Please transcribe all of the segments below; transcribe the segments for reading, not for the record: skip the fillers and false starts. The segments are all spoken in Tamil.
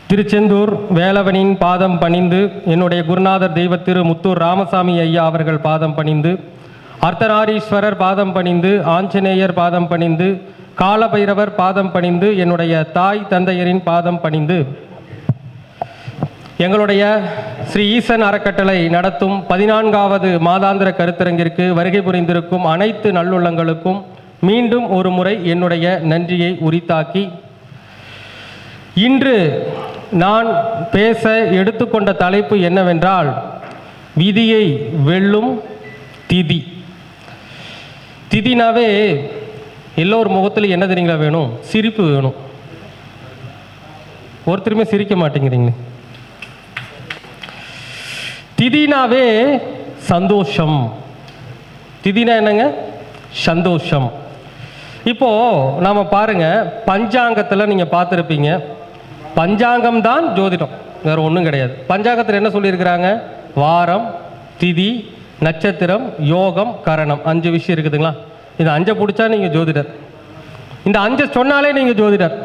திருச்செந்தூர் வேலவனின் பாதம் பணிந்து, என்னுடைய குருநாதர் தெய்வ திரு முத்தூர் ராமசாமி ஐயா அவர்கள் பாதம் பணிந்து, அர்த்தநாரீஸ்வரர் பாதம் பணிந்து, ஆஞ்சநேயர் பாதம் பணிந்து, காலபைரவர் பாதம் பணிந்து, என்னுடைய தாய் தந்தையரின் பாதம் பணிந்து, எங்களுடைய ஸ்ரீ ஈசன் அறக்கட்டளை நடத்தும் 14வது மாதாந்திர கருத்தரங்கிற்கு வருகை புரிந்திருக்கும் அனைத்து நல்லுள்ளங்களுக்கும் மீண்டும் ஒரு முறை என்னுடைய நன்றியை உரித்தாக்கி, இன்று நான் பேச எடுத்துக்கொண்ட தலைப்பு என்னவென்றால், விதியை வெல்லும் திதி. திதினாவே எல்லோரு முகத்தில் என்ன தெரியுங்களா வேணும்? சிரிப்பு வேணும். ஒருத்தருமே சிரிக்க மாட்டேங்கிறீங்களே. திதினாவே சந்தோஷம். திதினா என்னங்க? சந்தோஷம். இப்போ நாம பாருங்க, பஞ்சாங்கத்தில் நீங்க பார்த்துருப்பீங்க. பஞ்சாங்கம் தான் ஜோதிடம், வேற ஒன்றும் கிடையாது. பஞ்சாங்கத்தில் என்ன சொல்லியிருக்கிறாங்க? வாரம், திதி, நட்சத்திரம், யோகம், கரணம், 5 விஷயம் இருக்குதுங்களா? இந்த 5 பிடிச்சா நீங்க ஜோதிடர். இந்த 5 சொன்னாலே நீங்க ஜோதிடர்.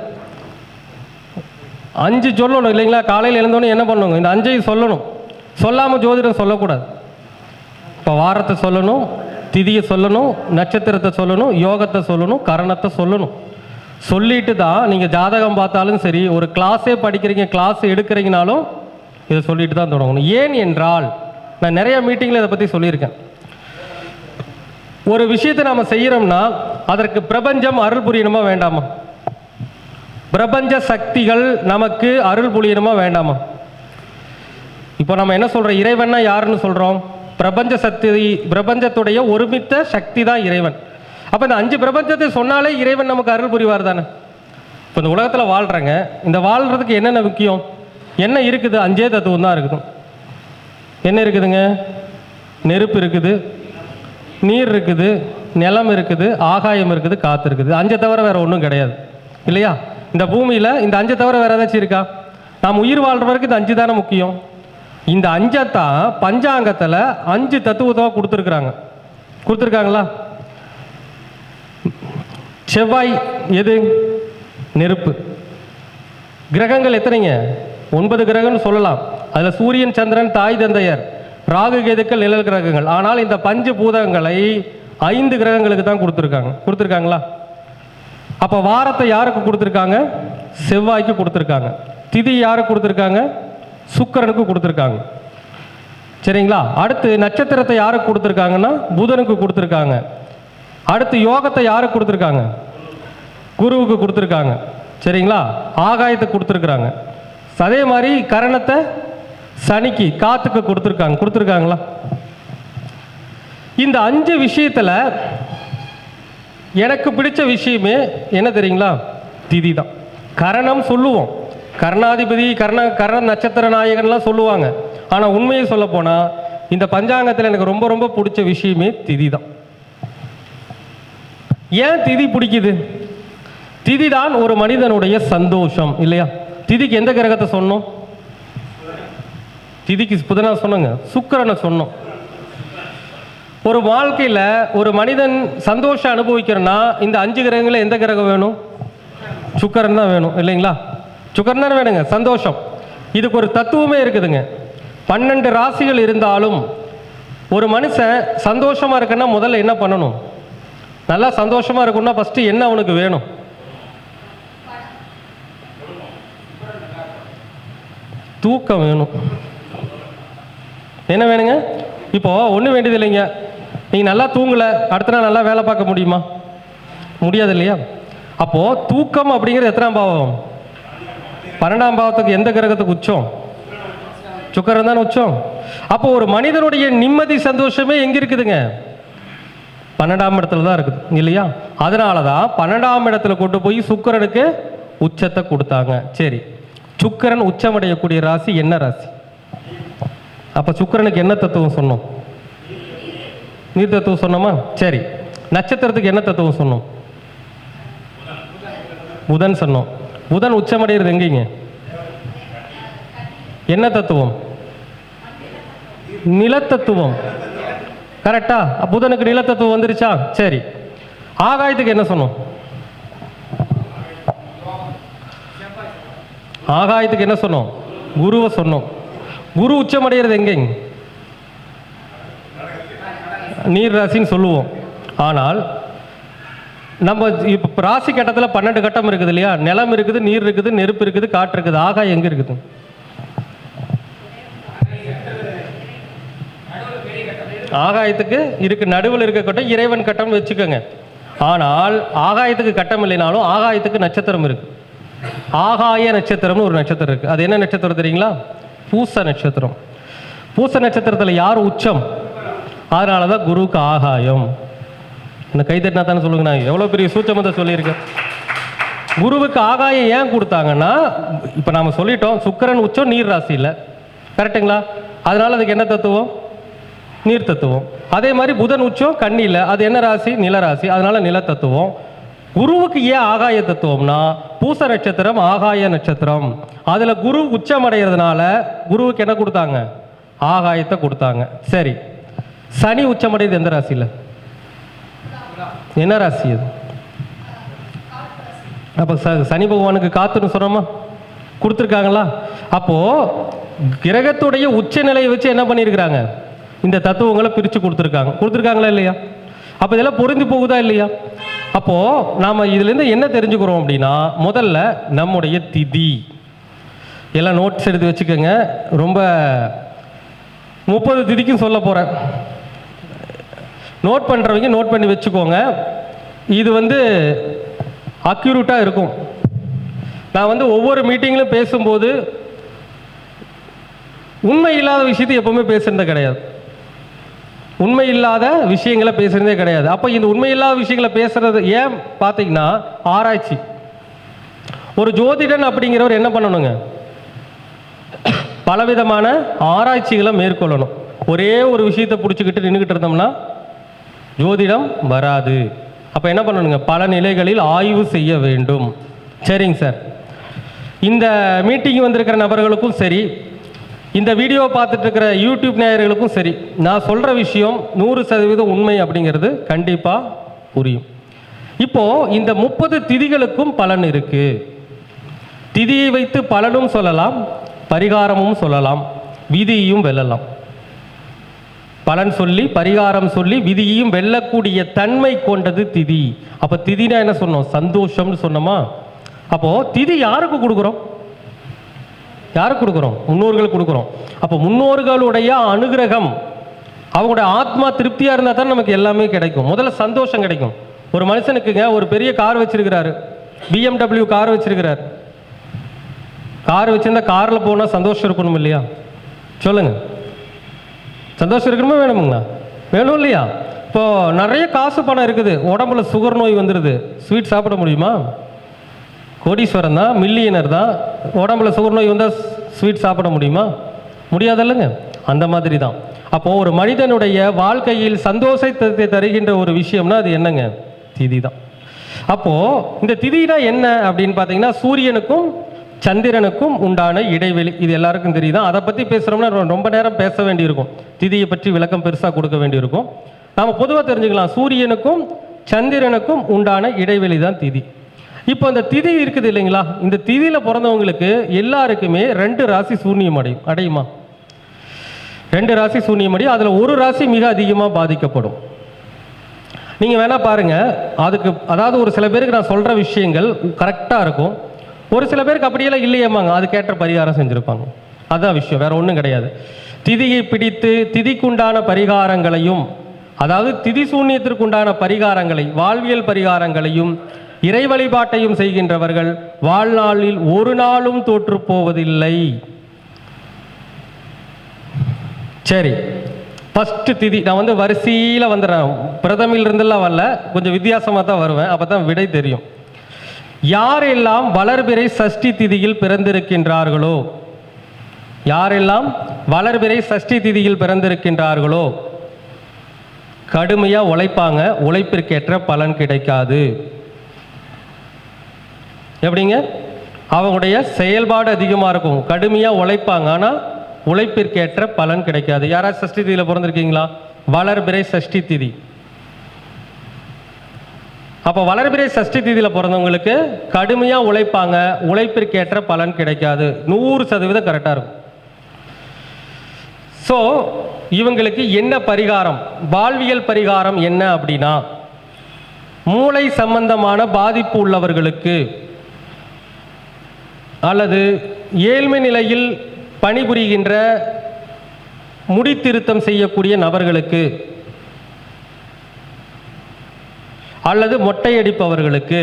5 சொல்லணும் இல்லைங்களா? காலையில் எழுந்தோன்னு என்ன பண்ணுங்க? இந்த 5 சொல்லணும். சொல்லாமல் ஜோதிடம் சொல்லக்கூடாது. இப்போ வாரத்தை சொல்லணும், திதியை சொல்லணும், நட்சத்திரத்தை சொல்லணும், யோகத்தை சொல்லணும், கரணத்தை சொல்லணும். சொல்லிட்டு தான் நீங்கள் ஜாதகம் பார்த்தாலும் சரி, ஒரு கிளாஸே படிக்கிறீங்க, கிளாஸ் எடுக்கிறீங்கனாலும் இதை சொல்லிட்டு தான் தொடங்கணும். ஏன் என்றால், நான் நிறைய மீட்டிங்கில் இதை பற்றி சொல்லியிருக்கேன். ஒரு விஷயத்தை நாம் செய்கிறோம்னா அதற்கு பிரபஞ்சம் அருள் புரியணுமா வேண்டாமா? பிரபஞ்ச சக்திகள் நமக்கு அருள் புரியணுமா வேண்டாமா? இப்போ நம்ம என்ன சொல்கிறோம்? இறைவன்னா யாருன்னு சொல்கிறோம்? பிரபஞ்ச சக்தி, பிரபஞ்சத்துடைய ஒருமித்த சக்தி தான் இறைவன். அப்போ இந்த 5 பிரபஞ்சத்தை சொன்னாலே இறைவன் நமக்கு அருள் புரிவார் தானே. இப்போ இந்த உலகத்தில் வாழ்கிறேங்க, இந்த வாழ்கிறதுக்கு என்னென்ன முக்கியம்? என்ன இருக்குது? 5 தத்துவம் தான் இருக்குது. என்ன இருக்குதுங்க? நெருப்பு இருக்குது, நீர் இருக்குது, நிலம் இருக்குது, ஆகாயம் இருக்குது, காற்று இருக்குது. 5 தவிர வேறு ஒன்றும் கிடையாது இல்லையா? இந்த பூமியில் இந்த 5 தவிர வேறு ஏதாச்சும் இருக்கா? நாம் உயிர் வாழ்கிறவருக்கு இந்த 5 தானே முக்கியம். இந்த 5 தான் பஞ்சாங்கத்தில் 5 தத்துவத்தை கொடுத்துருக்காங்களா? செவ்வாய் எது? நெருப்பு. கிரகங்கள் எத்தனைங்க? 9 கிரகம்னு சொல்லலாம். அதில் சூரியன், சந்திரன், தாய் தந்தையர், ராகு கேதுக்கள் நிழல் கிரகங்கள். ஆனால் இந்த 5 பூதங்களை 5 கிரகங்களுக்கு தான் கொடுத்துருக்காங்களா? அப்போ வாரத்தை யாருக்கு கொடுத்துருக்காங்க? செவ்வாய்க்கு கொடுத்துருக்காங்க. திதி யாருக்கு கொடுத்துருக்காங்க? சுக்கிரனுக்கு கொடுத்துருக்காங்க. சரிங்களா? அடுத்து நட்சத்திரத்தை யாருக்கு கொடுத்துருக்காங்கன்னா புதனுக்கு கொடுத்துருக்காங்க. அடுத்து யோகத்தை யாருக்கு கொடுத்துருக்காங்க? குருவுக்கு கொடுத்துருக்காங்க. சரிங்களா? ஆகாயத்தை கொடுத்துருக்குறாங்க. அதே மாதிரி கரணத்தை சனிக்கு, காத்துக்கு கொடுத்துருக்காங்களா? இந்த 5 விஷயத்தில் எனக்கு பிடிச்ச விஷயமே என்ன தெரியுங்களா? திதி தான். கரணம் சொல்லுவோம், கர்ணாதிபதி, கரண நட்சத்திர நாயகன்லாம் சொல்லுவாங்க. ஆனால் உண்மையை சொல்ல போனால் இந்த பஞ்சாங்கத்தில் எனக்கு ரொம்ப ரொம்ப பிடிச்ச விஷயமே திதி தான். ஏன் திதி பிடிக்குது? திதி தான் ஒரு மனிதனுடைய சந்தோஷம் இல்லையா? திதிக்கு எந்த கிரகத்தை சொன்னோம்? திதிக்கு புதனா சொன்னோங்க, சுக்கிரனை சொன்னோம். ஒரு வாழ்க்கையில் ஒரு மனிதன் சந்தோஷம் அனுபவிக்கிறன்னா இந்த 5 கிரகங்களில் எந்த கிரகம் வேணும்? சுக்கிரன் தான் வேணும் இல்லைங்களா? சுக்கிரன் தான் வேணுங்க. சந்தோஷம். இதுக்கு ஒரு தத்துவமே இருக்குதுங்க. 12 ராசிகள் இருந்தாலும் ஒரு மனுஷன் சந்தோஷமா இருக்குன்னா முதல்ல என்ன பண்ணணும்? நல்லா சந்தோஷமா இருக்குன்னா ஃபர்ஸ்ட் என்ன அவனுக்கு வேணும்? தூக்கம் வேணும். என்ன வேணுங்க? இப்போ ஒன்றும் வேண்டியது இல்லைங்க. நீங்கள் நல்லா தூங்கலை, அடுத்த நாள் நல்லா வேலை பார்க்க முடியுமா? முடியாது இல்லையா? அப்போது தூக்கம் அப்படிங்கிறது எத்தனாம் பாவம்? 12ஆம் பாவத்துக்கு எந்த கிரகத்துக்கு உச்சம்? சுக்கிரன் தானே உச்சம். அப்போ ஒரு மனிதனுடைய நிம்மதி சந்தோஷமே எங்க இருக்குதுங்க? 12ஆம் இடத்துல தான் இருக்குது இல்லையா? அதனால தான் 12ஆம் இடத்துல கொண்டு போய் சுக்கிரனுக்கு உச்சத்தை கொடுத்தாங்க. சரி, சுக்கிரன் உச்சமடையக்கூடிய ராசி என்ன ராசி? அப்போ சுக்கிரனுக்கு என்ன தத்துவம் சொன்னோம்? நீர் தத்துவம் சொன்னோமா? சரி, நட்சத்திரத்துக்கு என்ன தத்துவம் சொன்னோம்? புதன் சொன்னோம். புதன் உச்சமடைகிறது எங்கேங்க? என்ன தத்துவம்? நிலத்தத்துவம். கரெக்டா? புதனுக்கு நிலத்தத்துவம் வந்துருச்சா? சரி, ஆகாயத்துக்கு என்ன சொன்னோம்? ஆகாயத்துக்கு என்ன சொன்னோம்? குருவை சொன்னோம். குரு உச்சமடைகிறது எங்கேங்க? நீர் ராசின்னு சொல்லுவோம். ஆனால் நம்ம இப்போ ராசி கட்டத்தில் 12 கட்டம் இருக்குது இல்லையா? நிலம் இருக்குது, நீர் இருக்குது, நெருப்பு இருக்குது, காற்று இருக்குது. ஆகாயம் எங்கே இருக்குது? ஆகாயத்துக்கு இருக்கு, நடுவில் இருக்க கட்டம் இறைவன் கட்டம் வச்சுக்கோங்க. ஆனால் ஆகாயத்துக்கு கட்டம் இல்லைனாலும் ஆகாயத்துக்கு நட்சத்திரம் இருக்கு. ஆகாய நட்சத்திரம்னு ஒரு நட்சத்திரம் இருக்கு. அது என்ன நட்சத்திரம் தெரியுங்களா? பூச நட்சத்திரம். பூச நட்சத்திரத்தில் யார் உச்சம்? அதனால தான் குருவுக்கு ஆகாயம். இந்த கைத்தட்டினா தானே சொல்லுங்க, நான் எவ்வளோ பெரிய சூட்சமத்தை சொல்லியிருக்கேன். குருவுக்கு ஆகாயம் ஏன் கொடுத்தாங்கன்னா, இப்போ நாம் சொல்லிட்டோம் சுக்கிரன் உச்சம் நீர் ராசி இல்லை, கரெக்டுங்களா? அதனால அதுக்கு என்ன தத்துவம்? நீர் தத்துவம். அதே மாதிரி புதன் உச்சம் கன்னி இல்லை, அது என்ன ராசி? நில ராசி, அதனால நில தத்துவம். குருவுக்கு ஏன் ஆகாய தத்துவம்னா, பூச நட்சத்திரம் ஆகாய நட்சத்திரம். அதில் குரு உச்சம் அடைகிறதுனால குருவுக்கு என்ன கொடுத்தாங்க? ஆகாயத்தை கொடுத்தாங்க. சரி, சனி உச்சமடைகிறது எந்த ராசியில்? என்ன ராசி அது? அப்போ சனி பகவானுக்கு காத்துன்னு சொன்னோமா? கொடுத்துருக்காங்களா? அப்போ கிரகத்துடைய உச்ச நிலையை வச்சு என்ன பண்ணியிருக்கிறாங்க? இந்த தத்துவங்களை பிரித்து கொடுத்துருக்காங்களா இல்லையா? அப்போ இதெல்லாம் பொருந்தி போகுதா இல்லையா? அப்போ நாம் இதுலேருந்து என்ன தெரிஞ்சுக்கிறோம் அப்படின்னா, முதல்ல நம்முடைய திதி எல்லாம் நோட்ஸ் எடுத்து வச்சுக்கோங்க. ரொம்ப 30 திதிக்கும் சொல்ல போகிறேன். நோட் பண்ணுறவங்க நோட் பண்ணி வச்சுக்கோங்க. இது அக்யூரேட்டாக இருக்கும். நான் ஒவ்வொரு மீட்டிங்கிலும் பேசும்போது உண்மை இல்லாத விஷயத்தை எப்பவுமே பேசுறதே கிடையாது. உண்மை இல்லாத விஷயங்களை பேசுறதே கிடையாது. அப்போ இந்த உண்மை இல்லாத விஷயங்களை பேசுறது ஏன் பார்த்தீங்கன்னா, ஆராய்ச்சி. ஒரு ஜோதிடன் அப்படிங்கிறவர் என்ன பண்ணணுங்க? பலவிதமான ஆராய்ச்சிகளை மேற்கொள்ளணும். ஒரே ஒரு விஷயத்தை பிடிச்சிக்கிட்டு நின்றுக்கிட்டு இருந்தோம்னா ஜோதிடம் வராது. அப்போ என்ன பண்ணணுங்க? பல நிலைகளில் ஆய்வு செய்ய வேண்டும். சரிங்க சார். இந்த மீட்டிங் வந்திருக்கிற நபர்களுக்கும் சரி, இந்த வீடியோ பார்த்துட்டு இருக்கிற யூடியூப் நேயர்களுக்கும் சரி, நான் சொல்கிற விஷயம் 100% உண்மை அப்படிங்கிறது கண்டிப்பாக புரியும். இப்போது இந்த 30 திதிகளுக்கும் பலன் இருக்குது. திதியை வைத்து பலனும் சொல்லலாம், பரிகாரமும் சொல்லலாம், விதியையும் வெல்லலாம். பலன் சொல்லி பரிகாரம் சொல்லி விதியையும் வெல்லக்கூடிய தன்மை கொண்டது திதி. அப்போ திதினா என்ன சொன்னோம்? சந்தோஷம்னு சொன்னோமா? அப்போது திதி யாருக்கு கொடுக்குறோம்? யாருக்கு கொடுக்குறோம்? முன்னோர்களுக்கு கொடுக்குறோம். அப்போ முன்னோர்களுடைய அனுகிரகம், அவங்களுடைய ஆத்மா திருப்தியாக இருந்தால் தான் நமக்கு எல்லாமே கிடைக்கும். முதல்ல சந்தோஷம் கிடைக்கும். ஒரு மனுஷனுக்குங்க ஒரு பெரிய கார் வச்சிருக்கிறாரு, BMW கார் வச்சிருக்கிறார். கார் வச்சிருந்தா காரில் போனால் சந்தோஷம் இருக்கணும் இல்லையா? சொல்லுங்க, சந்தோஷம் இருக்கணுமா வேணுமுங்களா? வேணும் இல்லையா? இப்போ நிறைய காசு பணம் இருக்குது, உடம்புல சுகர் நோய் வந்துடுது, ஸ்வீட் சாப்பிட முடியுமா? கோடீஸ்வரன் தான், மில்லியனர் தான், உடம்புல சுகர் நோய் வந்தால் ஸ்வீட் சாப்பிட முடியுமா? முடியாதல்லங்க. அந்த மாதிரி தான். அப்போது ஒரு மனிதனுடைய வாழ்க்கையில் சந்தோஷத்தை தருகின்ற ஒரு விஷயம்னா அது என்னங்க? திதி தான். அப்போது இந்த திதினா என்ன அப்படின்னு பார்த்தீங்கன்னா, சூரியனுக்கும் சந்திரனுக்கும் உண்டான இடைவெளி. இது எல்லாருக்கும் தெரியுதா? அதை பற்றி பேசுகிறோம்னா ரொம்ப நேரம் பேச வேண்டியிருக்கும். திதியை பற்றி விளக்கம் பெருசாக கொடுக்க வேண்டியிருக்கும். நாம் பொதுவாக தெரிஞ்சுக்கலாம், சூரியனுக்கும் சந்திரனுக்கும் உண்டான இடைவெளி தான் திதி. இப்போ இந்த திதி இருக்குது இல்லைங்களா? இந்த திதியில் பிறந்தவங்களுக்கு எல்லாருக்குமே 2 ராசி சூன்யம் அடையுமா? 2 ராசி சூன்யம் அடையும். அதில் ஒரு ராசி மிக அதிகமாக பாதிக்கப்படும். நீங்கள் வேணால் பாருங்கள். அதுக்கு அதாவது ஒரு சில பேருக்கு நான் சொல்கிற விஷயங்கள் கரெக்டாக இருக்கும், ஒரு சில பேருக்கு அப்படியெல்லாம் இல்லையம்மாங்க, அதுக்கேற்ற பரிகாரம் செஞ்சுருப்பாங்க. அதுதான் விஷயம், வேறு ஒன்றும் கிடையாது. திதியை பிடித்து திதிக்குண்டான பரிகாரங்களையும், அதாவது திதி சூன்யத்திற்குண்டான பரிகாரங்களை, வாழ்வியல் பரிகாரங்களையும் இறை வழிபாட்டையும் செய்கின்றவர்கள் வாழ்நாளில் ஒரு நாளும் தோற்று போவதில்லை. சரி, ஃபஸ்ட்டு திதி நான் வரிசையில் வந்துடுறேன். பிரதமில் இருந்தெல்லாம் வரல, கொஞ்சம் வித்தியாசமாக தான் வருவேன், அப்போ தான் விடை தெரியும். யாரெல்லாம் வளர்பிறை சஷ்டி திதியில் பிறந்திருக்கின்றார்களோ, யாரெல்லாம் வளர்பிறை சஷ்டி திதியில் பிறந்திருக்கின்றார்களோ கடுமையாக உழைப்பாங்க, உழைப்பிற்கேற்ற பலன் கிடைக்காது. எப்படிங்க? அவங்களுடைய செயல்பாடு அதிகமாக இருக்கும், கடுமையாக உழைப்பாங்க, ஆனால் உழைப்பிற்கேற்ற பலன் கிடைக்காது. யாராவது சஷ்டி திதியில் பிறந்திருக்கீங்களா? வளர்பிறை சஷ்டி திதி. அப்போ வளர்பிறை சஷ்டி திதியில் பிறந்தவங்களுக்கு கடுமையாக உழைப்பாங்க, உழைப்பிற்கேற்ற பலன் கிடைக்காது. 100% கரெக்டாக இருக்கும். ஸோ இவங்களுக்கு என்ன பரிகாரம், வாழ்வியல் பரிகாரம் என்ன அப்படின்னா, மூளை சம்பந்தமான பாதிப்பு உள்ளவர்களுக்கு அல்லது ஏழ்மை நிலையில் பணிபுரிகின்ற முடித்திருத்தம் செய்யக்கூடிய நபர்களுக்கு அல்லது மொட்டையடிப்பவர்களுக்கு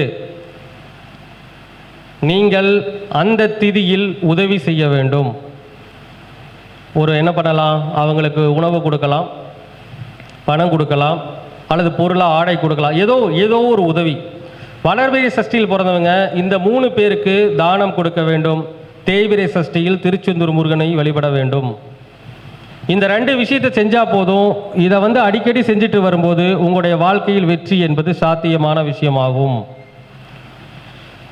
நீங்கள் அந்த திதியில் உதவி செய்ய வேண்டும். என்ன பண்ணலாம், அவங்களுக்கு உணவு கொடுக்கலாம், பணம் கொடுக்கலாம், அல்லது பொருளாக ஆடை கொடுக்கலாம், ஏதோ ஒரு உதவி. வளர்பிறை சஷ்டியில் பிறந்தவங்க இந்த 3 பேருக்கு தானம் கொடுக்க வேண்டும். தேய்பிறை சஷ்டியில் திருச்செந்தூர் முருகனை வழிபட வேண்டும். இந்த 2 விஷயத்தை செஞ்சால் போதும். இதை அடிக்கடி செஞ்சுட்டு வரும்போது உங்களுடைய வாழ்க்கையில் வெற்றி என்பது சாத்தியமான விஷயமாகும்.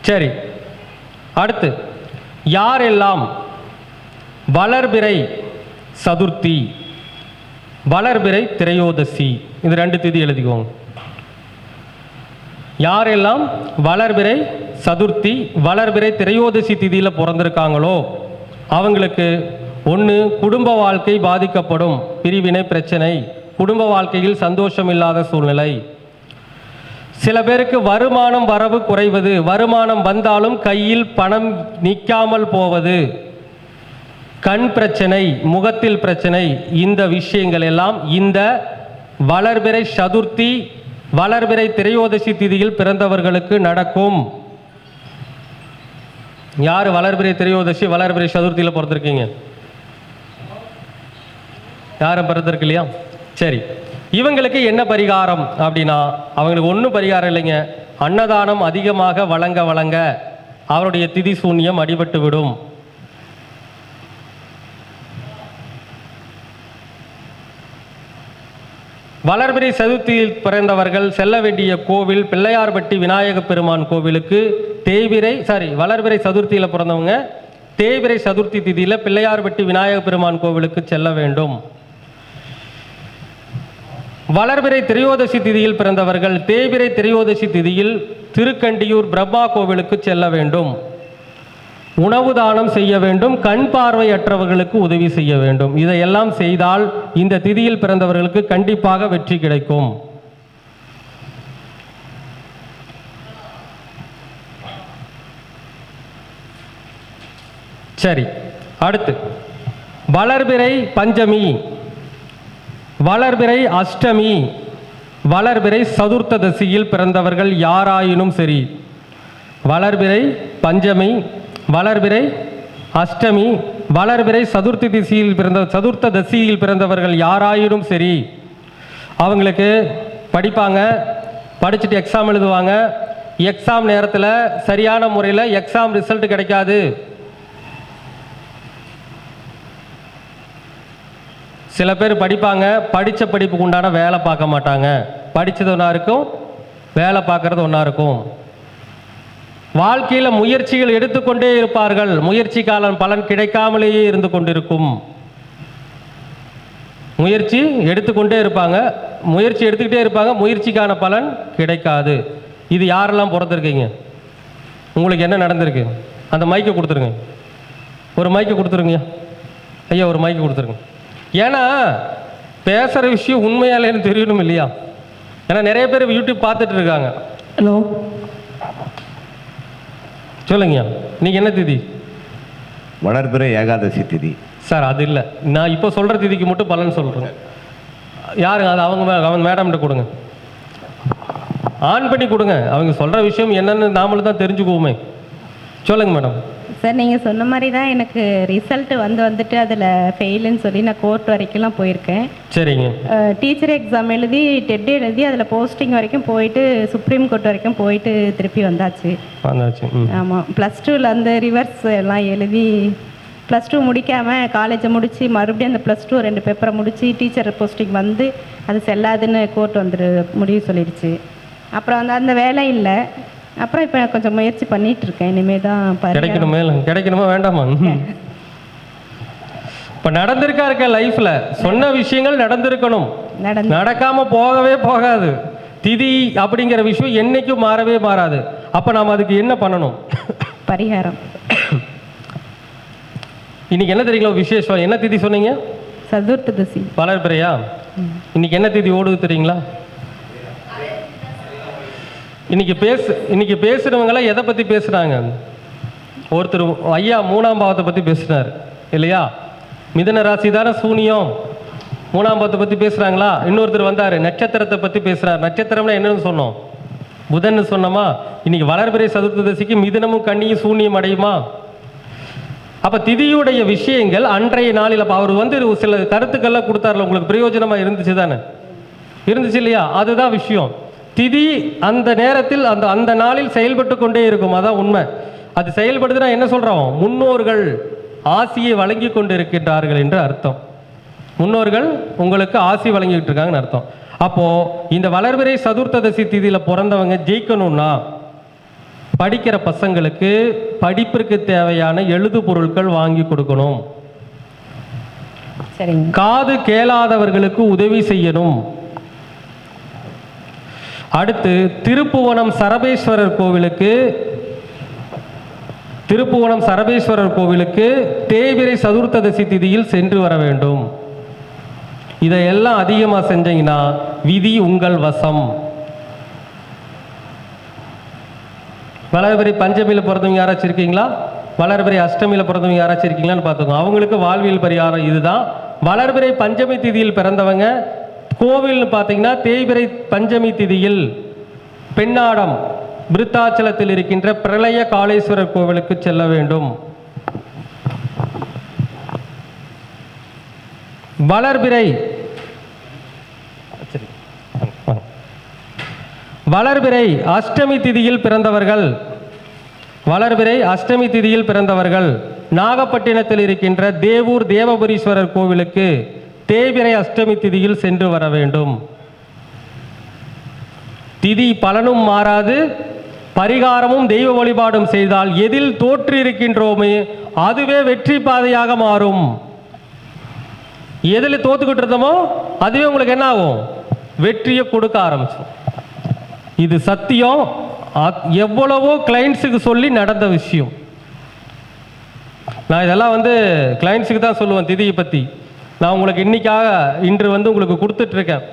சரி, அடுத்து யாரெல்லாம் வளர்பிறை சதுர்த்தி, வளர்பிறை திரையோதசி, இது 2 திதி எழுதிக்கோங்க. யாரெல்லாம் வளர்பிறை சதுர்த்தி, வளர்பிறை திரையோதசி திதியில் பிறந்திருக்காங்களோ அவங்களுக்கு 1, குடும்ப வாழ்க்கை பாதிக்கப்படும், பிரிவினை பிரச்சனை, குடும்ப வாழ்க்கையில் சந்தோஷம் இல்லாத சூழ்நிலை. சில பேருக்கு வருமானம் வரவு குறைவது, வருமானம் வந்தாலும் கையில் பணம் நிற்காமல் போவது, கண் பிரச்சனை, முகத்தில் பிரச்சனை. இந்த விஷயங்கள் எல்லாம் இந்த வளர்பிறை சதுர்த்தி, வளர்பிறை திரையோதசி திதியில் பிறந்தவர்களுக்கு நடக்கும். யார் வளர்பிறை திரையோதசி வளர்பிறை சதுர்த்தியில் பிறந்திருக்கீங்க? யாரும் பிறந்திருக்கு இல்லையா? சரி, இவங்களுக்கு என்ன பரிகாரம் அப்படின்னா, அவங்களுக்கு ஒன்றும் பரிகாரம் இல்லைங்க. அன்னதானம் அதிகமாக வழங்க வழங்க அவருடைய திதி சூன்யம் அடிபட்டு விடும். வளர்பிறை சதுர்த்தியில் பிறந்தவர்கள் செல்ல வேண்டிய கோவில் பிள்ளையார்பட்டி விநாயக பெருமான் கோவிலுக்கு வளர்பிறை சதுர்த்தியில் பிறந்தவங்க தேய்பிறை சதுர்த்தி திதியில் பிள்ளையார்பட்டி விநாயக பெருமான் கோவிலுக்கு செல்ல வேண்டும். வளர்பிறை திரையோதசி திதியில் பிறந்தவர்கள் தேய்பிறை திரையோதசி திதியில் திருக்கண்டியூர் பிரம்மா கோவிலுக்கு செல்ல வேண்டும். உணவு தானம் செய்ய வேண்டும், கண் பார்வையற்றவர்களுக்கு உதவி செய்ய வேண்டும். இதையெல்லாம் செய்தால் இந்த திதியில் பிறந்தவர்களுக்கு கண்டிப்பாக வெற்றி கிடைக்கும். சரி, அடுத்து வளர்பிறை பஞ்சமி, வளர்பிறை அஷ்டமி, வளர்பிறை சதுர்த்ததசியில் பிறந்தவர்கள் யாராயினும் சரி, வளர்பிறை பஞ்சமி, வளர்பிறை அஷ்டமி, வளர்பிறை சதுர்த்த தசியில் பிறந்தவர்கள் யாராயினும் சரி, அவங்களுக்கு படிப்பாங்க, படிச்சுட்டு எக்ஸாம் எழுதுவாங்க. எக்ஸாம் நேரத்தில் சரியான முறையில் எக்ஸாம் ரிசல்ட் கிடைக்காது. சில பேர் படிப்பாங்க, படித்த படிப்புக்கு உண்டான வேலை பார்க்க மாட்டாங்க. படித்தது ஒன்றா இருக்கும், வேலை பார்க்குறது ஒன்றா இருக்கும். வாழ்க்கையில் முயற்சிகள் எடுத்துக்கொண்டே இருப்பார்கள், முயற்சிக்கான பலன் கிடைக்காமலேயே இருந்து கொண்டிருக்கும். முயற்சி எடுத்துக்கொண்டே இருப்பாங்க, முயற்சி எடுத்துக்கிட்டே இருப்பாங்க, முயற்சிக்கான பலன் கிடைக்காது. இது யாரெல்லாம் பிறந்திருக்கீங்க? உங்களுக்கு என்ன நடந்திருக்கு? அந்த மைக்கை கொடுத்துருங்க, ஒரு மைக்கை கொடுத்துருங்க ஐயா, ஒரு மைக்கை கொடுத்துருங்க. ஏன்னா பேசுகிற விஷயம் உண்மையாலேன்னு தெரியணும் இல்லையா? ஏன்னா நிறைய பேர் யூடியூப் பார்த்துட்டு இருக்காங்க. ஹலோ, சொல்லுங்க, நீங்கள் என்ன திதி? வளர்பிறை ஏகாதசி திதி சார். அது இல்லை, நான் இப்போ சொல்கிற திதிக்கு மட்டும் பலன் சொல்கிறேன். யாருங்க அது? அவங்க மேடம்கிட்ட கொடுங்க, ஆன் பண்ணி கொடுங்க. அவங்க சொல்கிற விஷயம் என்னென்னு நாமளும் தான் தெரிஞ்சுக்குவோமே. சொல்லுங்கள் மேடம். சார், நீங்கள் சொன்ன மாதிரி தான் எனக்கு ரிசல்ட் வந்துட்டு அதில் ஃபெயிலுன்னு சொல்லி நான் கோர்ட் வரைக்கும்லாம் போயிருக்கேன். சரிங்க. டீச்சர் எக்ஸாம் எழுதி டெட் எழுதி அதில் போஸ்டிங் வரைக்கும் போயிட்டு சுப்ரீம் கோர்ட் வரைக்கும் போயிட்டு திருப்பி வந்தாச்சு. ஆமாம், +2ல் அந்த ரிவர்ஸ் எல்லாம் எழுதி +2 முடிக்காமல் காலேஜை முடித்து மறுபடியும் அந்த +2 2 பேப்பரை முடித்து டீச்சர் போஸ்டிங் வந்து அது செல்லாதுன்னு கோர்ட் முடிவு சொல்லிடுச்சு. அப்புறம் அந்த வேலை இல்லை. அப்புறம் இப்போ கொஞ்சம் முயற்சி பண்ணிட்டு இருக்கேன். இனிமே தான் கிடைக்கணுமா வேண்டாமா? இப்போ நடந்திருக்கா லைஃப்ல சொன்ன விஷயங்கள் நடந்திருக்கணும், நடக்காம போகவே போகாது. திதி அப்படிங்கிற விஷயம் என்னைக்கும் மாறவே மாறாது. அப்ப நாம அதுக்கு என்ன பண்ணணும்? பரிகாரம். இன்னைக்கு என்ன தெரியுங்களா விசேஷம்? என்ன திதி சொன்னீங்க? சதுர்த்ததசி. வளர்பிறையா? இன்னைக்கு என்ன திதி ஓடுது தெரியுங்களா? இன்னைக்கு பேசுறவங்களாம் எதை பத்தி பேசுறாங்க? ஒருத்தர் ஐயா 3ஆம் பாவத்தை பத்தி பேசினார் இல்லையா? மிதுன ராசி தானே சூனியம். 3ஆம் பாவத்தை பத்தி பேசுறாங்களா? இன்னொருத்தர் வந்தாரு நட்சத்திரத்தை பத்தி பேசுறாரு. நட்சத்திரம்னா என்னன்னு சொன்னோம்? புதன் சொன்னோமா? இன்னைக்கு வளர்பிறை சதுர்த்ததசிக்கு மிதுனமும் கன்னியும் சூனியம் அடையுமா? அப்ப திதியுடைய விஷயங்கள் அன்றைய நாளில் அவர் வந்து சில கருத்துக்கள்லாம் கொடுத்தாருல, உங்களுக்கு பிரயோஜனமா இருந்துச்சு தானே? இருந்துச்சு இல்லையா? அதுதான் விஷயம். திதி அந்த நேரத்தில் அந்த நாளில் செயல்பட்டு கொண்டே இருக்கும். அதான் உண்மை. அது செயல்படுதுன்னா என்ன சொல்றோம்? முன்னோர்கள் ஆசியை வழங்கி கொண்டு இருக்கின்றார்கள் என்று அர்த்தம். முன்னோர்கள் உங்களுக்கு ஆசி வழங்கிட்டு இருக்காங்கன்னு அர்த்தம். அப்போ இந்த வளர்பிறை சதுர்த்ததசி திதியில பிறந்தவங்க ஜெயிக்கணும்னா படிக்கிற பசங்களுக்கு படிப்பிற்கு தேவையான எழுது பொருட்கள் வாங்கி கொடுக்கணும். காது கேளாதவர்களுக்கு உதவி செய்யணும். அடுத்து திருப்புவனம் சரபேஸ்வரர் கோவிலுக்கு தேய்பிறை சதுர்த்ததசி திதியில் சென்று வர வேண்டும். இதையெல்லாம் அதிகமாக செஞ்சீங்கன்னா விதி உங்கள் வசம். வளர்பிறை பஞ்சமியில் பிறந்தவங்க யாராச்சும் இருக்கீங்களா? வளர்பிறை அஷ்டமியில் பிறந்தவங்க யாராச்சும் இருக்கீங்களான்னு பார்த்துக்கோங்க. அவங்களுக்கு வாழ்வியல் பரிகாரம் இதுதான். வளர்பிறை பஞ்சமி திதியில் பிறந்தவங்க கோவில்னு பார்த்தீங்கன்னா தேய்பிறை பஞ்சமி திதியில் பெண்ணாடம் விருத்தாச்சலத்தில் இருக்கின்ற பிரளய காளேஸ்வரர் கோவிலுக்கு செல்ல வேண்டும். வளர்பிறை அஷ்டமி திதியில் பிறந்தவர்கள் நாகப்பட்டினத்தில் இருக்கின்ற தேவூர் தேவபுரீஸ்வரர் கோவிலுக்கு தேய்பிறை அஷ்டமி திதியில் சென்று வர வேண்டும். திதி பலனும் மாறாது, பரிகாரமும் தெய்வ வழிபாடும் செய்தால் எதில் தோற்று இருக்கின்றோமே அதுவே வெற்றி பாதையாக மாறும். எதில் தோத்துக்கிட்டு இருந்தோமோ அதுவே உங்களுக்கு என்ன ஆகும்? வெற்றியை கொடுக்க ஆரம்பிச்சோம். இது சத்தியம். எவ்வளவோ கிளைண்ட்ஸுக்கு சொல்லி நடந்த விஷயம். நான் இதெல்லாம் வந்து கிளைண்ட்ஸுக்கு தான் சொல்லுவேன். திதியை பற்றி நான் உங்களுக்கு இன்று வந்து உங்களுக்கு கொடுத்துட்டு இருக்கேன்.